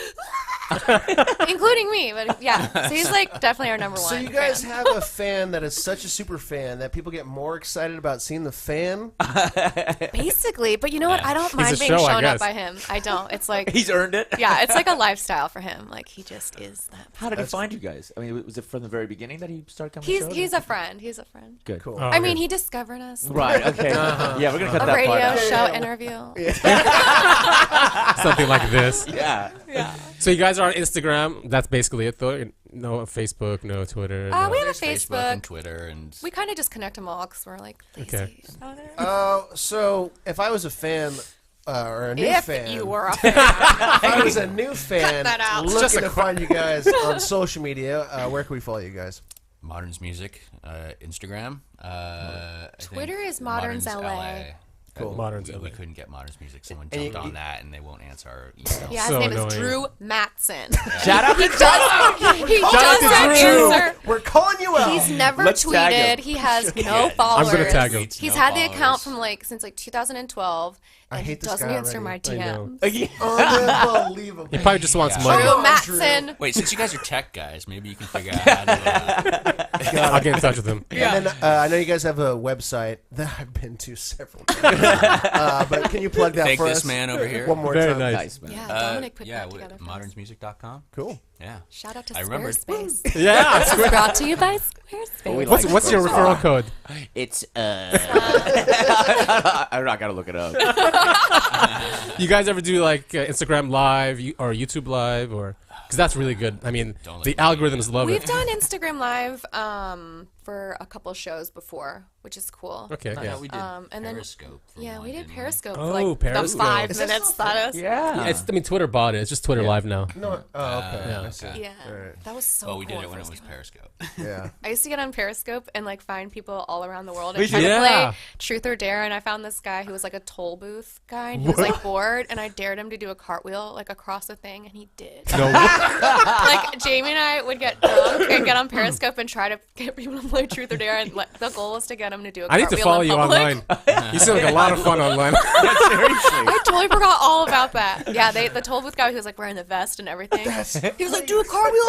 including me. But yeah. So he's like definitely our number one. So you guys fan. have a fan that is such a super fan that people get more excited about seeing the fan. Basically, but you know what? I don't a mind being show, I shown up guess. by him. I don't. It's like He's earned it. yeah, it's like a lifestyle for him. Like he just is that. How did he find you guys? I mean, was it from the very beginning that he started coming? He's to shows? he's a friend. He's a friend. Good. Cool. Oh, I mean, okay. he discovered us. Right. Okay. Yeah, we're gonna cut A that radio part out. show Yeah. interview. Something like this. Yeah. Yeah. So you guys are on Instagram. That's basically it, though. No Facebook, no Twitter. We no- have a There's Facebook and Facebook. Twitter and We kind of just connect them all because we're like lazy. Okay. So if I was a fan or a new If fan, you were a fan, if I was a new fan that out. looking Just a to find you guys on social media, where can we follow you guys? Moderns Music, Instagram. I think Twitter is Moderns LA. Cool. Moderns we, LA. we couldn't get Moderns Music. Someone And jumped you- on that and they won't answer our emails. Yeah, his So name annoying. is Drew Matson. Shout out to He out doesn't to Drew. answer. We're calling you out. He's never Let's tag him. tweeted. He has no followers. I'm gonna tag him. He's No had the followers. account from since 2012, I hate this Doesn't guy answer already. my I know. DMs. Unbelievable. He probably just wants Yeah. money. Drew Matson. Wait, since you guys are tech guys, maybe you can figure out how to. I'll get in touch with him. And then I know you guys have a website that I've been to several times. But can you plug that Take for this us man over here. one more Very time? nice. Nice, man. Yeah, Dominic put yeah, that together. for us. modernsmusic.com. Cool. Yeah. Shout out to I remembered. Squarespace. Yeah. This is brought to you by Squarespace. we What's like what's your referral code? It's I'm not gonna look it up. You guys ever do like Instagram Live or YouTube Live or? Because that's really good. I mean, Don't the look at me. algorithms love We've it. done Instagram Live for a couple shows before, which is cool. Okay. I Yeah. thought we did And then Periscope. for yeah, one, we did didn't Periscope Oh, for like Periscope. the 5 Is that minutes still that is. Yeah. It's, I mean, Twitter bought it. It's just Twitter Live now. No. Oh, okay. Yeah. I see. Okay. Yeah, Alright. that was so Well, we cool did it when it first was came out. Periscope. Yeah. I used to get on Periscope and like find people all around the world Me and try too. to Yeah. play Truth or Dare. And I found this guy who was like a toll booth guy, and he was like bored, and I dared him to do a cartwheel like across the thing, and he did. No. Like Jamie and I would get drunk and get on Periscope and try to get people to play Truth or Dare, and the goal was to get him to do a I need cartwheel to follow in you public. online. You seem like a lot of fun online. I totally forgot all about that. Yeah, the toll booth guy who was like wearing the vest and everything. He was like, "Do a cartwheel."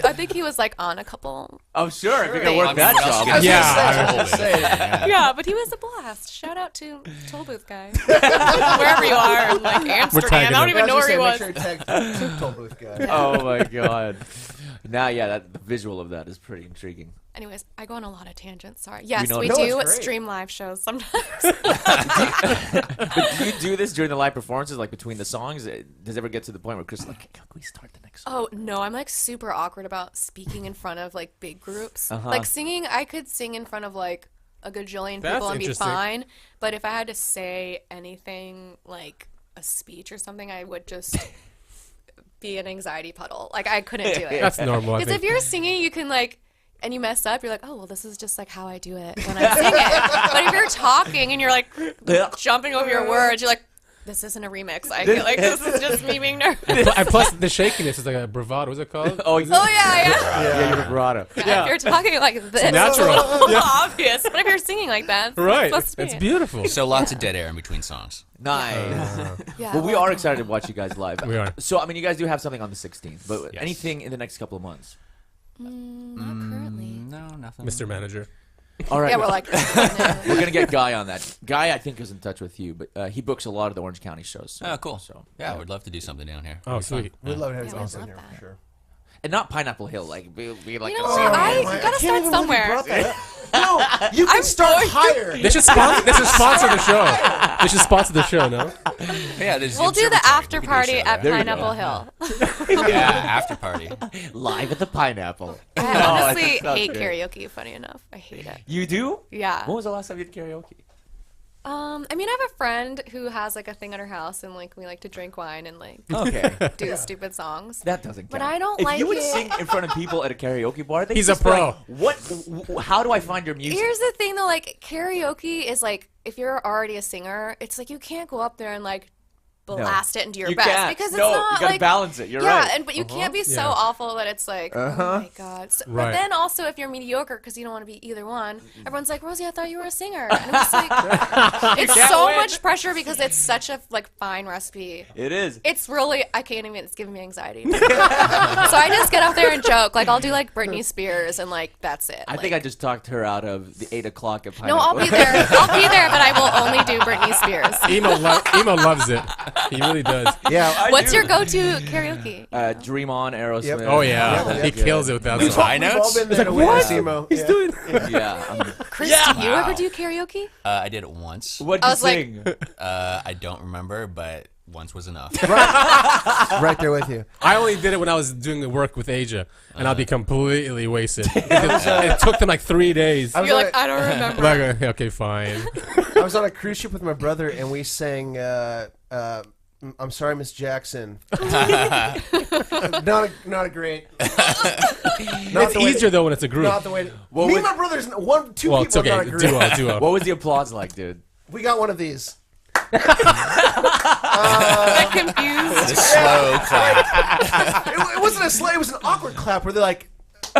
I think he was like on a couple. Oh, sure. If you can Thanks. work that What else job. you Yeah. got? I was Yeah. Yeah, but he was a blast. Shout out to toll booth guy, wherever you are, in like Amsterdam. I tagging don't him. even know where he Make was. sure you tag the toll booth guy. Oh my god. Now, yeah, the visual of that is pretty intriguing. Anyways, I go on a lot of tangents. Sorry. Yes, know we that. No, do it's great. stream live shows sometimes. But do you do this during the live performances, like between the songs? Does it ever get to the point where Chris is like, can we start the next song? Oh no, I'm like super awkward about speaking in front of like big groups. Uh-huh. Like singing, I could sing in front of like a gajillion That's people and be interesting. fine. But if I had to say anything like a speech or something, I would just be an anxiety puddle. Like I couldn't do it. That's normal. I Because if think. you're singing, you can like, and you mess up, you're like, oh well, this is just like how I do it when I'm singing. But if you're talking and you're like jumping over your words, you're like, this isn't a remix. I feel like this is just me being nervous. And plus, the shakiness is like a bravado. What's it called? Oh, Oh yeah, yeah. yeah, you're vibrato. If you're talking like this, it's natural. a little obvious. But if you're singing like that, Right. it's supposed to It's be. beautiful. So lots of dead air in between songs. Nice. Yeah, Well, we well, are excited to watch you guys live. We are. So, I mean, you guys do have something on the 16th, but Yes. anything in the next couple of months? not currently. No, nothing. Mr. Manager. All right. Yeah, we're like, We're going to get Guy on that. Guy, I think, is in touch with you, but he books a lot of the Orange County shows. So, Oh, cool. So, Yeah, I would love to do something down here. Oh, It'd be fun. sweet. We'd love to have Yeah, you we'd guys in love here that. for sure. And not Pineapple Hill, like, be like You know a what? serious- I my- gotta can't start even believe you somewhere. brought that up. No, you can start higher. They should sponsor the show. They should sponsor the show, no? Yeah, there's We'll do the observatory. after We could do a party show at there. Pineapple Hill. Yeah, after party. live at the Pineapple. I honestly that sounds hate great. karaoke. Funny enough, I hate it. You do? Yeah. When was the last time you did karaoke? I mean, I have a friend who has like a thing at her house, and like we like to drink wine and like Okay. do stupid songs. That doesn't count. But I don't if like you would it. sing in front of people at a karaoke bar, they'd He's a just be pro. like, what? How do I find your music? Here's the thing though, like karaoke is like if you're already a singer, it's like you can't go up there and like blast it and do your you best can't. because it's no, not you gotta like balance it. You're yeah, right. and but you can't be so Yeah. awful that it's like oh my god. So, Right. But then also if you're mediocre because you don't want to be either one, everyone's like Rosie, I thought you were a singer. And it's like it's can't so win. much pressure because it's such a like fine recipe. It is. It's really I can't even. It's giving me anxiety. So I just get up there and joke. Like I'll do like Britney Spears and like that's it. I think I just talked her out of the 8 o'clock at No, Pineapple. I'll be there. I'll be there, but I will only do Britney Spears. Emo loves it. He really does. Yeah. What's your go-to karaoke? Dream On, Aerosmith. Yep. Oh, yeah. Yeah. He kills it with that Those song. high We've all notes? been there to witness emo. He's doing. Yeah. Chris, Yeah. do you ever do karaoke? I did it once. What'd I you was like- sing? I don't remember, but once was enough. Right there with you. I only did it when I was doing the work with Asia, and I'll be completely wasted. It took them like 3 days. I was You're on like, a- I don't remember. Like, okay, fine. I was on a cruise ship with my brother, and we sang I'm sorry, Miss Jackson. not a great. It's easier though when it's a group. Not the way. What Me was- and my brother's two Well, it's people not okay. agree. Duo. What was the applause like, dude? We got one of these. I'm confused. The slow clap. It wasn't a slay. It was an awkward clap where they're like,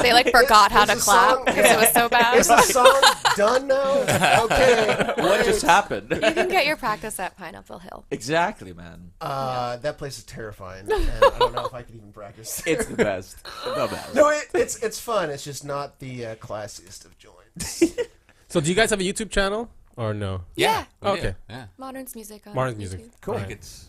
They like forgot how It's to a clap song. because it was so bad. "It's the song done now? Okay. What just happened? You can get your practice at Pineapple Hill. Exactly, man. That place is terrifying, and I don't know if I could even practice. It's the best. The best. No, it's fun. It's just not the classiest of joints. So do you guys have a YouTube channel or no? Yeah. we do. Okay. Yeah. Modern's music on Modern's music. YouTube. Cool. I think it's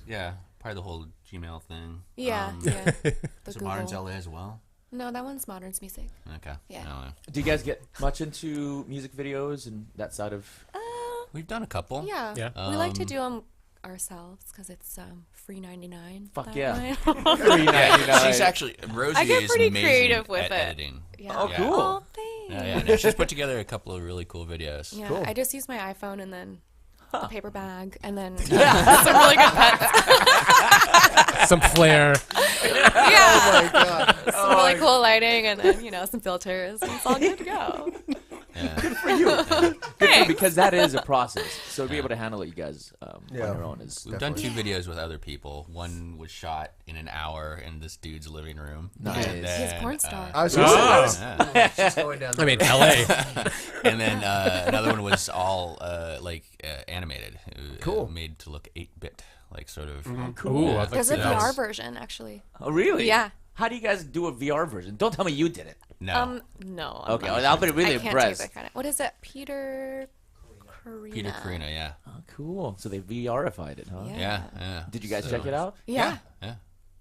probably the whole Gmail thing. Yeah, yeah. The So Google. Modern's LA as well. No, that one's Modern's music. Okay. Yeah. I don't know. Do you guys get much into music videos and that side of? We've done a couple. Yeah. Yeah. We like to do them ourselves because it's free 99. Fuck that yeah. way. Yeah, she's actually Rosie I get is pretty amazing creative with at it. editing. Yeah. Oh, Yeah. cool. Oh, thanks. Yeah, no, she's put together a couple of really cool videos. Yeah, Cool. I just use my iPhone and then a paper bag and then some really good pets. Some flair. Yeah. Oh my god. Some really cool lighting and then, some filters. And it's all good to go. Yeah. Thanks. Because that is a process. So to be able to handle it, you guys Yeah. on your own is. We've done 2 videos with other people. One was shot in an hour in this dude's living room. Nice. And He's then, a porn star. I was gonna say, yeah. just going down I mean, the LA. And then another one was all animated. Cool. Made to look 8-bit, like sort of. Ooh, I'd like There's to a see that. VR version, actually. Oh, really? Yeah. How do you guys do a VR version? Don't tell me you did it. No. No. Okay, I'm not I'll be really I can't impressed. take that credit. What is it? Peter Carina. Peter Carina, yeah. Oh, cool. So they VRified it, huh? Yeah. Yeah, yeah. Did you guys check it out? Yeah. Yeah.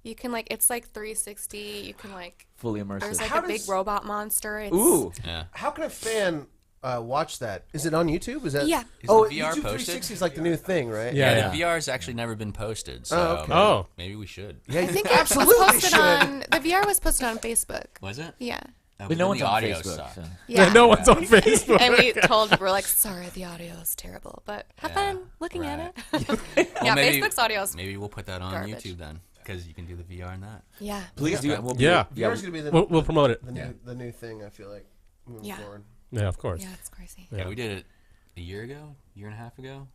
You can it's 360. You can Fully immersive. there's How a big does- robot monster. It's, Ooh. Yeah. How can a fan watch that? Is it on YouTube? Is that? Yeah. Is Oh, the VR YouTube posted? 360 is like the new thing, right? Yeah. Yeah, the VR's actually never been posted, so Oh, okay. Oh. maybe we should. Yeah, I think it was absolutely posted should. on the VR was posted on Facebook. Was it? Yeah. But no then one's the on audio Facebook. sucked. So. Yeah. No one's on Facebook. And we told people, we're like, sorry, the audio is terrible, but have Yeah, fun looking at it. Well, Yeah, maybe, Facebook's audio is Maybe we'll put that on garbage. YouTube then, because you can do the VR in that. Yeah. Please do. And we'll Yeah. VR's gonna be the, We'll promote it. the new thing. I feel like moving Yeah. forward. Yeah, of course. Yeah, it's crazy. Yeah, we did it a year and a half ago.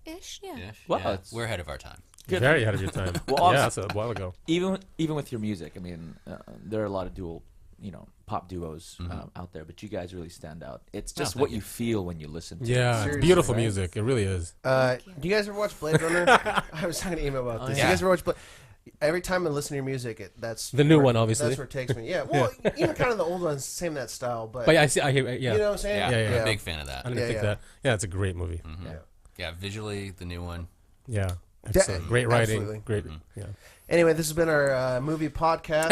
Ish, yeah. Ish. Wow, Yeah. it's- We're ahead of our time. Good. Very ahead of your time. Well, yeah, that's a while ago. Even with your music, I mean, there are a lot of dual, pop duos out there, but you guys really stand out. It's just thank what you. you feel when you listen to it. Yeah, it's Seriously, beautiful right? music. It really is. Do you guys ever watch Blade Runner? I was talking to Emo about this. yeah. You guys ever watch Blade? Every time I listen to your music, that's The new where- one, obviously. That's where it takes me. Yeah, well, even kind of the old ones, same that style, but, But I hear, yeah. you know what I'm saying? Yeah, Yeah, yeah. I'm a big fan of that. I didn't think yeah. that. Yeah, it's a great movie. Yeah. Yeah, visually, the new one. Yeah. Excellent. Great writing. absolutely. Great. Yeah. Anyway, this has been our movie podcast,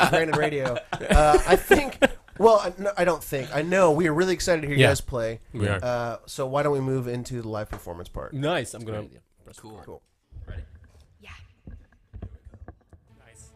Brandon Radio. I think. Well, no, I don't think. I know we are really excited to hear you Yeah. guys play. We are. So why don't we move into the live performance part? Nice. I'm gonna. Cool. Cool. Ready? Yeah. Nice.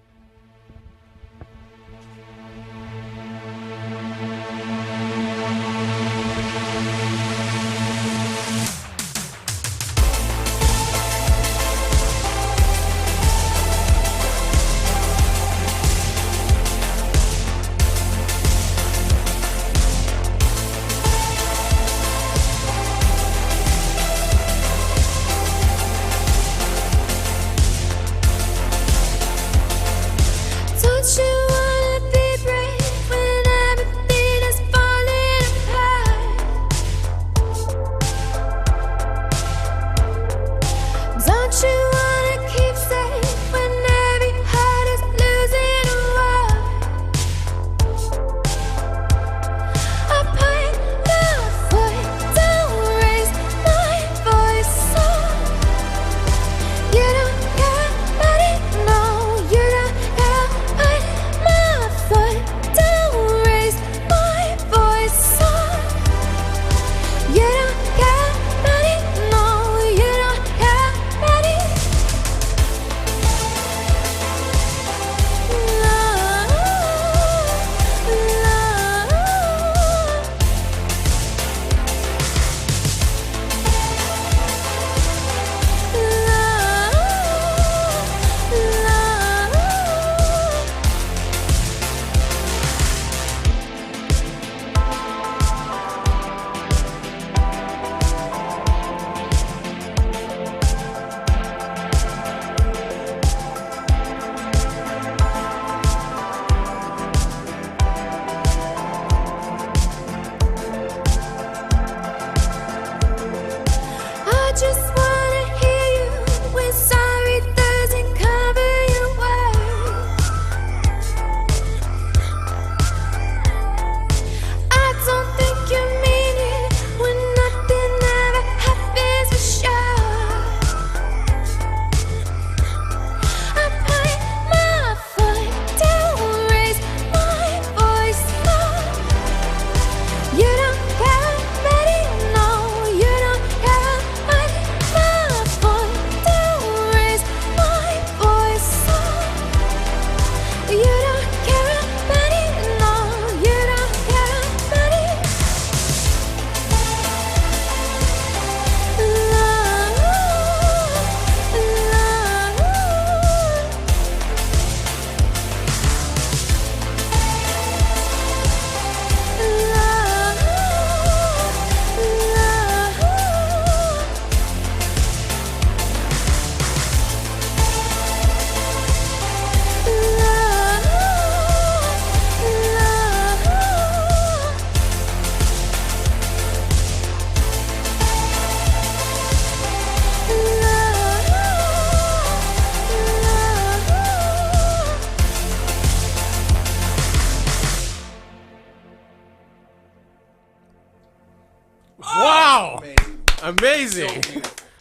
Amazing.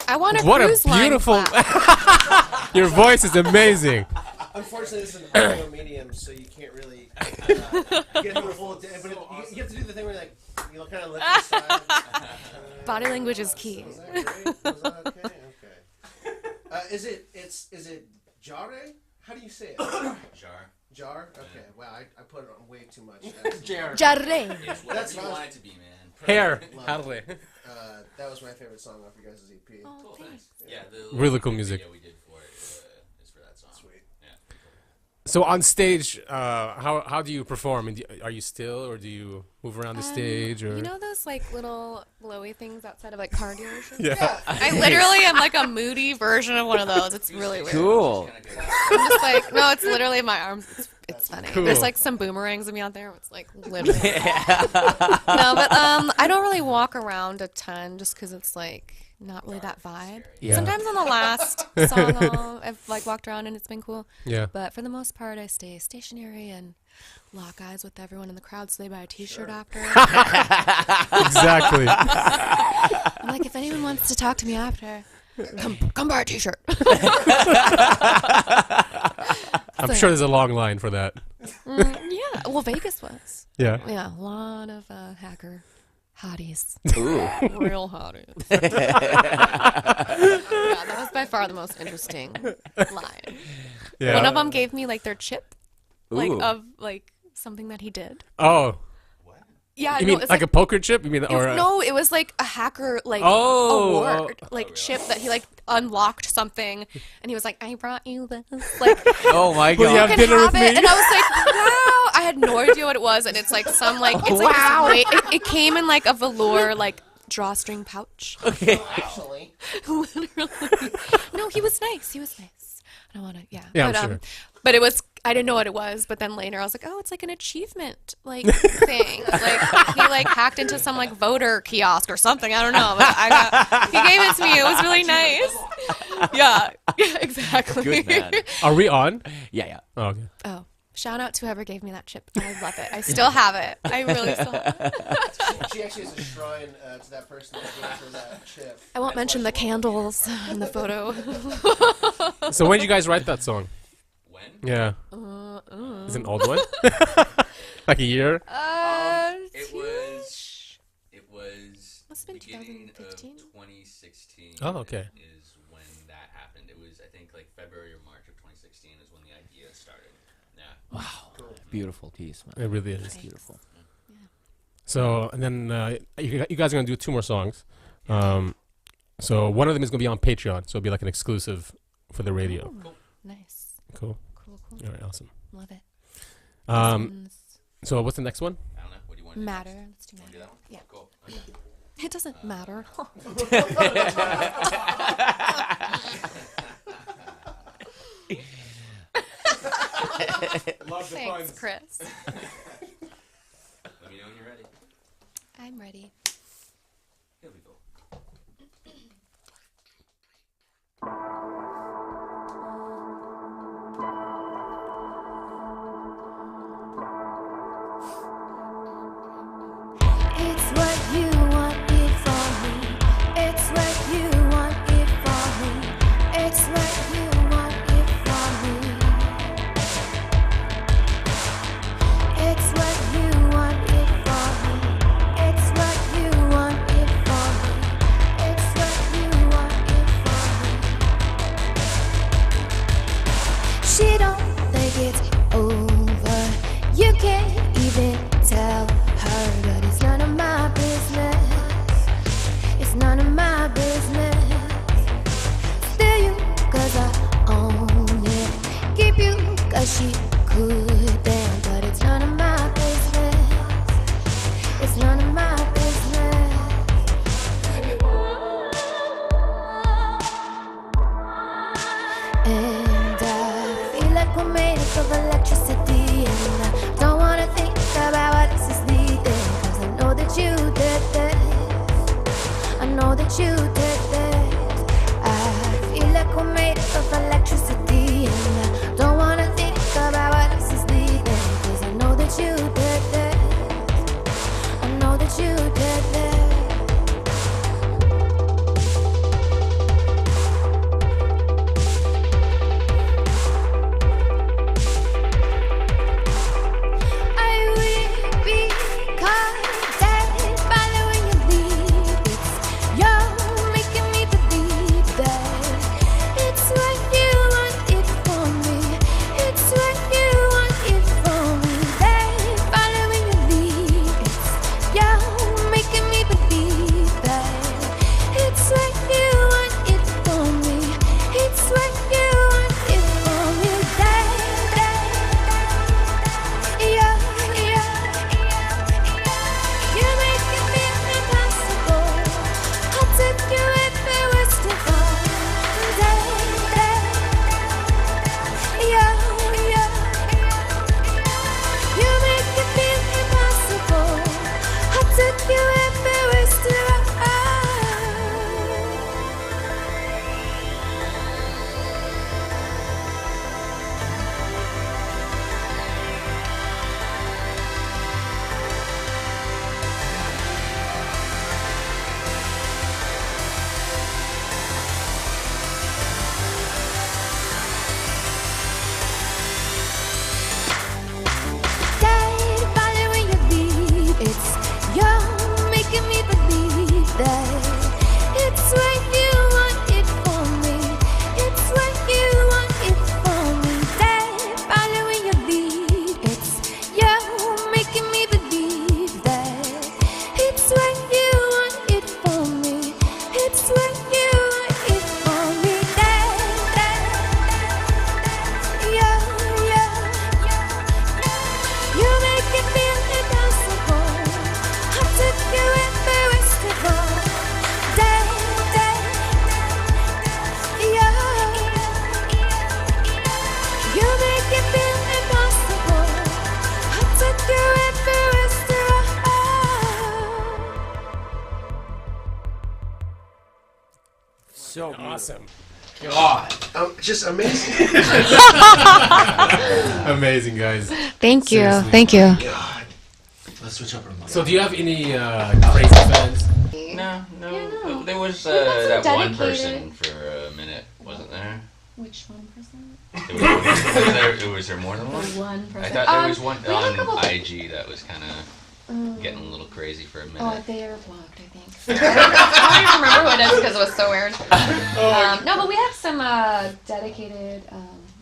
I want a What a cruise line beautiful. clap. Your voice is amazing. Unfortunately, this is an audio medium, so you can't really get the full. But you have to do the thing where you'll kind of lift aside. Body language is key. Was that great? Was that okay? Okay. Is it Jare? How do you say it? Jar? Okay. Wow, I put it on way too much. Jarre. It's whatever That's you what I want was- it to be, man. Hair. Love How it. do they? That was my favorite song off your guys' EP. Oh, Cool, thanks. thanks. Yeah, the Really cool music. video we did for it is for that song. Sweet. Yeah. So on stage, how do you perform? And are you still, or do you move around the stage? Or You know those like little glowy things outside of like car dealerships? yeah. I literally am like a moody version of one of those. It's really weird. Cool. I'm just like, no, it's literally my arms. It's funny. Cool. There's like some boomerangs of me out there. It's like literally. No, but I don't really walk around a ton just because it's like not really that vibe. Yeah. Sometimes on the last song I've like walked around and it's been cool. Yeah. But for the most part, I stay stationary and lock eyes with everyone in the crowd so they buy a T-shirt after. Exactly. I'm like, if anyone wants to talk to me after, come buy a T-shirt. I'm sure there's a long line for that. Yeah, well, Vegas was. Yeah. Yeah, a lot of hacker hotties. Ooh. Real hotties. Yeah, that was by far the most interesting line. Yeah. One of them gave me like their chip, like Ooh. of like something that he did. Oh, Yeah, you no, mean it's like a poker chip? You mean, it or was- no, it was like a hacker like Oh, award, like chip that he like unlocked something, and he was like, "I brought you this." Like, Oh my Will you god. have can dinner have with it, me? and I was like, "Wow!" I had no idea what it was, and it's like some like it's like Wow. this it came in like a velour like drawstring pouch. Actually, Literally, no, he was nice. He was nice. I don't want to, yeah. Yeah, I'm but, sure. But it was. I didn't know what it was, but then later I was like, oh, it's like an achievement like thing. Like he like hacked into some like voter kiosk or something. I don't know. But he gave it to me. It was really nice. Yeah, exactly. Good man. are we on? Yeah. Oh, okay. Oh, shout out to whoever gave me that chip. I love it. I still have it. I really still have it. she actually has a shrine to that person that gave her that chip. I won't mention the candles in the photo. So when did you guys write that song? When? Yeah. Is it an old one? Like a year? It was Must've been beginning of 2015? 2016. Oh, okay. Is when that happened. It was, I think, like February or March of 2016 is when the idea started. Yeah. Wow. Beautiful piece, man. It really is. Beautiful. So, and then you guys are going to do 2 more songs. So one of them is going to be on Patreon. So it'll be like an exclusive for the radio. Ooh, nice. Cool. Cool. All right, awesome. Love it. So what's the next one? I don't know. What do you want to Matter. do? Let's do Do matter. that one? Yeah. Cool. Okay. It doesn't matter. Thanks, Chris. Let me know when you're ready. I'm ready. Here we go. It's what you want it for me. It's what you want it for me. It's what you want it for me. It's what you want it for me. It's what you want it for me. It's what you want it for me. She don't think it's over. You can't even tell her, but it's none of my business. It's none of my business. Still you, 'cause I own it. Keep you, 'cause she couldn't, but it's none of my business. It's none of my business. And I feel like we're made up of electricity, and I don't wanna think about what this is leading, 'cause I know that you did this. I know that you did this. I feel like we're made up of electricity, and I don't wanna think about what this is leading, 'cause I know that you did this. I know that you did this. so Awesome. God. Just amazing. Amazing, guys. Thank you. Seriously. Thank you. God. Let's switch up our mic. So, do you have any crazy fans? No. no. There was We got that some one dedicated- person for a minute, wasn't there? Which one person? Was there more than one? One person. I thought there was one we had a couple- on IG that was kind of getting a little crazy for a minute. Oh, they are blocked, I think. I don't even remember who it is because it was so weird. No, but we have some dedicated,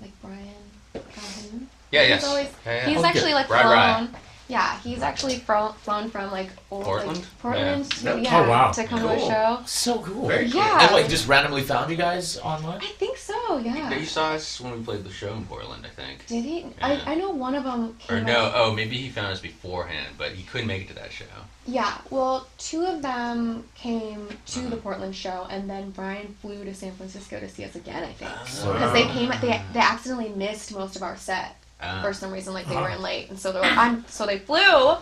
like Brian Calhoun. Yeah, He's yes. always, Yeah. he's Oh, actually good. like Right. flown. Yeah, he's actually flown from like Portland? Portland Yeah. to, Oh, wow. to come to Cool. a show. So cool. Very cool. Yeah. And like just randomly found you guys online? I think so, yeah. You saw us when we played the show in Portland, I think. Did he? Yeah. I know one of them came Or no, out- oh, maybe he found us beforehand, but he couldn't make it to that show. Yeah, well, two of them came to the Portland show, and then Brian flew to San Francisco to see us again, I think. Because they accidentally missed most of our set for some reason, like they were in late, and so they're like, so they flew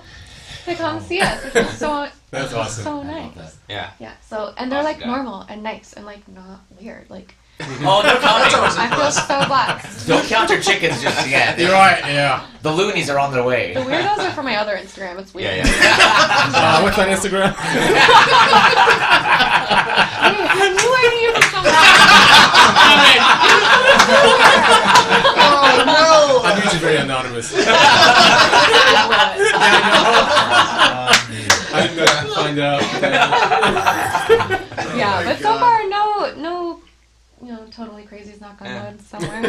to come see us, which was so That's awesome. so I love nice. that. Yeah. Yeah, so and they're Awesome like guy. normal and nice and like not weird. Like Oh, no counting. I feel so blessed. Don't count your chickens just yet. You're right, yeah. The loonies are on their way. The weirdos are from my other Instagram. It's weird. Yeah. What's on Instagram? I knew I knew you from somewhere. Oh I'm usually very anonymous. I didn't know to find out. Yeah, but so far, no, totally crazy's knock on wood somewhere.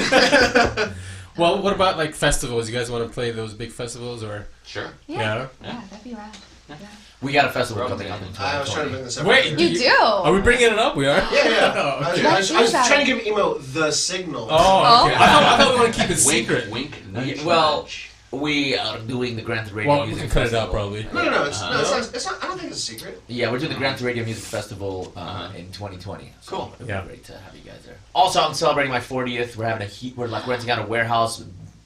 Well, what about like festivals? You guys want to play those big festivals or? Sure. Yeah, that'd be rad. Yeah. We got a festival coming up in 2020. I was trying to bring this up. Wait, You do. Are we bringing it up? We are. Yeah. Oh, I was, okay. I was, I was Let's do trying to that. give Emo the signal. Oh, okay. Oh. I thought we want to keep it secret. Wink. Well, we are doing the Grand Radio Well, we Music can cut it Festival. out probably. No, it's not. I don't think it's a secret. Yeah, we're doing the Grand Radio Music Festival in 2020. So Cool. It'll Yeah. be great to have you guys there. Also, I'm celebrating my 40th. We're having we're like renting out a warehouse,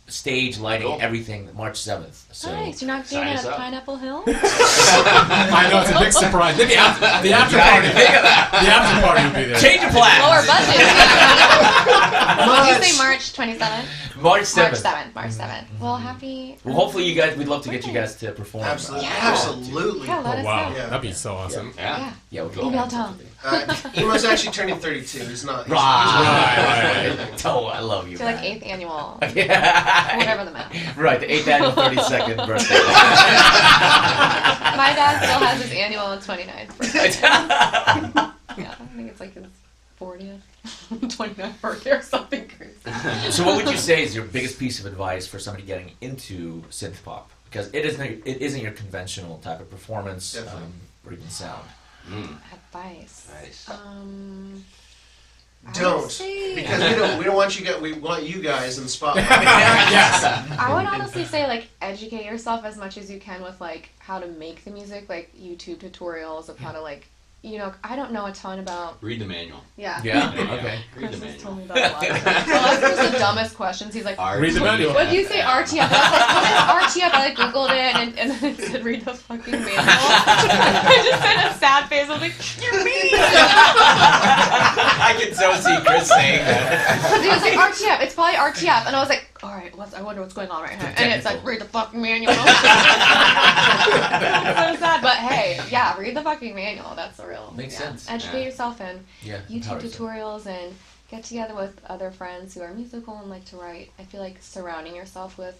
stage, lighting, Cool. everything. March 7th. So Nice. You're not doing Sign it us at up. Pineapple Hill? I know it's a big surprise. Maybe the after party. The after party will be there. change of plans. Lower budget. Did you say Much. March 27th? March 7th. March 7th. Well, happy. Well, hopefully you guys. We'd love to get you guys to perform. Absolutely. Yeah. Absolutely. Yeah, let Oh us wow, know. Yeah. that'd be so awesome. Yeah. Yeah. Yeah, we'll get Email you Tom. Emo's actually turning 32. He's not. He's, Right. Oh, I love you. To like man. 8th annual. Yeah. Whatever the math. Right, the 8th annual 32nd birthday. My dad still has his annual 29th birthday. Yeah, I think it's like his 40th, 29th birthday or something crazy. So what would you say is your biggest piece of advice for somebody getting into synth pop? Because it isn't your conventional type of performance Definitely. or even sound. Advice. Nice. I would don't say- because we don't want you guys. We want you guys in the spotlight. Yes. I would honestly say like educate yourself as much as you can with like how to make the music, like YouTube tutorials of how to like, I don't know a ton about. Read the manual. Yeah. Yeah. Okay. Read the Chris has manual. told me that a lot. Well, that's the dumbest questions. He's like, Read the manual. what do you say RTF? I was like, what is RTF? I like Googled it and then it said read the fucking manual. I just said a sad face. I was like, you're mean. I can so see Chris saying that. Because he was like RTF. It's probably RTF, and I was like, all right, I wonder what's going on right here. And it's like read the fucking manual. So sad, but hey, yeah, read the fucking manual. That's the real. Makes sense. Educate Yeah. yourself and Yeah. YouTube empower yourself. tutorials and get together with other friends who are musical and like to write. I feel like surrounding yourself with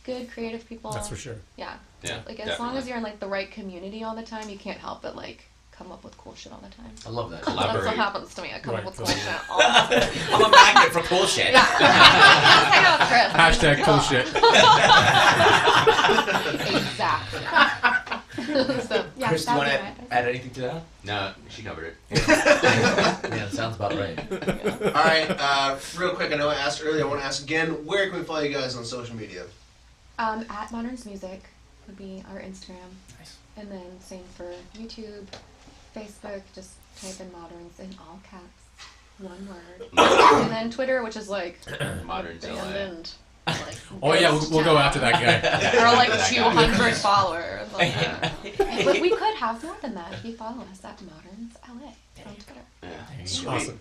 good creative people. That's for sure. Yeah. Yeah, Like as long definitely. as you're in like the right community all the time, you can't help but like come up with cool shit all the time. I love that. That's what Collaborate. happens to me. I come Right, up with cool totally. shit all the time. I'm a magnet for cool shit. Yeah. Hang out with Chris. Hashtag cool shit. Exactly. So, yeah, Chris, do you want that'd to be my add anything to that? No, she covered it. Yeah, sounds about right. All right, real quick. I know I asked earlier. I want to ask again. Where can we follow you guys on social media? At Moderns Music would be our Instagram. Nice. And then same for YouTube, Facebook, just type in Moderns in all caps, one word. And then Twitter, which is like Moderns LA. abandoned. Like, Oh yeah, we'll go after that guy. Or like 200 followers. Like that. But we could have more than that if you follow us at Moderns LA on Twitter. Yeah. There you go. Awesome.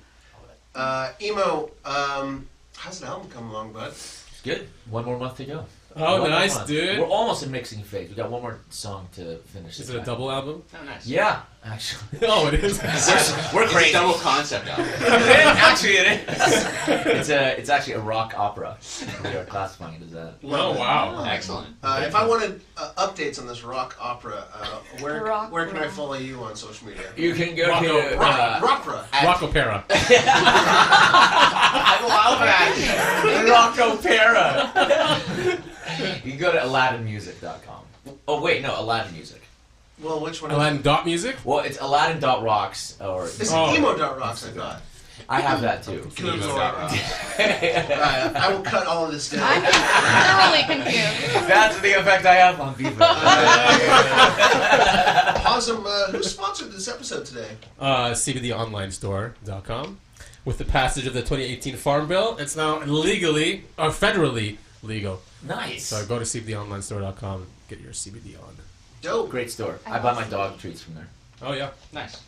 Emo, how's the album come along, bud? Good. One more month to go. Oh, One more nice, month. dude. We're almost in mixing phase. We got one more song to finish. Is the it a track. double album? Oh, nice. Yeah, actually. Oh, it is. We're It's crazy. a double concept album. Actually, it is. It's actually a rock opera. We are classifying it as that. Oh, wow. Excellent. If I wanted updates on this rock opera, where Rock can I opera. follow you on social media? You can go Rocco- to Rockra. Rock opera. I love that. Rock opera. You can go to AladdinMusic.com. Oh wait, no, Aladdin Music. Well, which one? Aladdin dot music? Well, it's Aladdin.rocks or It's Oh. emo.rocks, I thought. I have that too. Good Lord. I will cut all of this down. I'm thoroughly confused. That's the effect I have on people. Awesome. Who sponsored this episode today? CBDonlinestore.com. With the passage of the 2018 Farm Bill, it's now legally, or federally legal. Nice. So go to CBDonlinestore.com, get your CBD on. Dope. Great store. I buy my dog treats from there. Oh, yeah. Nice.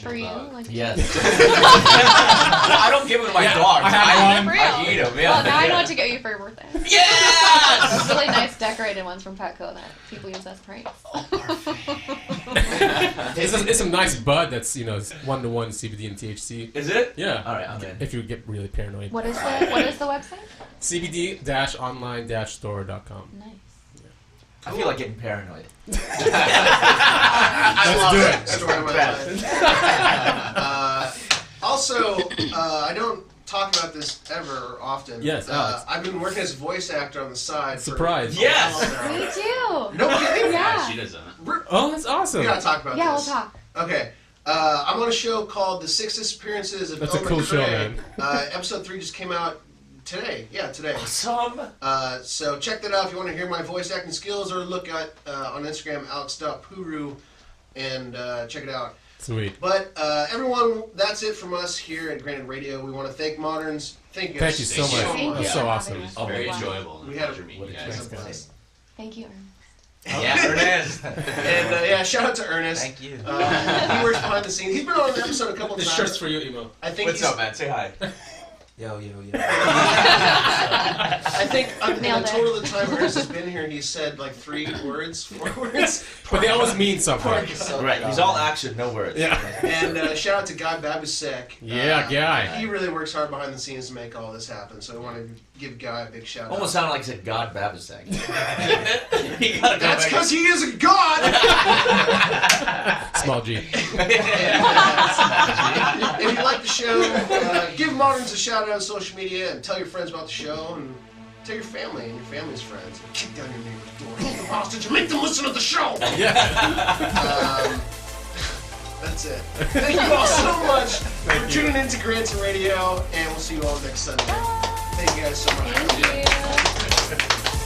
For you? Like, Yes. I don't give them to my Yeah, dogs. I have For one. real? I eat them. Yeah. Well, now I know what to get you for your birthday. Yes! Really nice decorated ones from Petco that people use as pranks. It's some nice bud that's, you know, 1-to-1 CBD and THC. Is it? Yeah. All right, I'm in. If you get really paranoid. What is the website? CBD-online-store.com. Nice. I feel like getting paranoid. I Let's love do it. it. Story of my life. Also, I don't talk about this ever often. Yes, Alex. I've been working as a voice actor on the side. Surprise. For Yes! a while Me now. too. No kidding. Yeah. She doesn't. Oh, that's awesome. We gotta talk about Yeah, this. we'll talk. Okay. I'm on a show called The Six Disappearances of That's a Elmer cool show, Cray. man. Episode 3 just came out today. Yeah, today. Awesome. So check that out if you want to hear my voice acting skills, or look at on Instagram alex.puru and check it out. Sweet. But everyone, that's it from us here at Granted Radio. We want to thank Moderns. Thank you guys Thank you so Thank much. you. Thank That's you so for awesome. having us. It's very Wow. enjoyable and We a had a- pleasure meeting what you a guys. Thanks, guys. Thank you, Ern. Yeah, Ernest. And yeah, shout out to Ernest. Thank you. He works behind the scenes. He's been on an episode a couple This times. shirt's for you, Emo. I think What's he's, up, man? Say hi. Yo. I think in Nailed the it. total of the time Ernest has been here, he's said like 4 words. But they always mean something. Right. He's all action, no words. Yeah. And shout out to Guy Babusek. Yeah, Guy. He really works hard behind the scenes to make all this happen. So I want to give Guy a big shout Almost out. sounded like he said God Babusek. He gotta go That's back. because he is a god. Small G. If you like the show, give Moderns a shout out on social media and tell your friends about the show, and tell your family and your family's friends. And kick down your neighbor's door. Hold them hostage and make them listen to the show. Yeah. That's it. Thank you all so much for tuning in to Granted Radio, and we'll see you all next Sunday. Thank you guys so much. Thank you.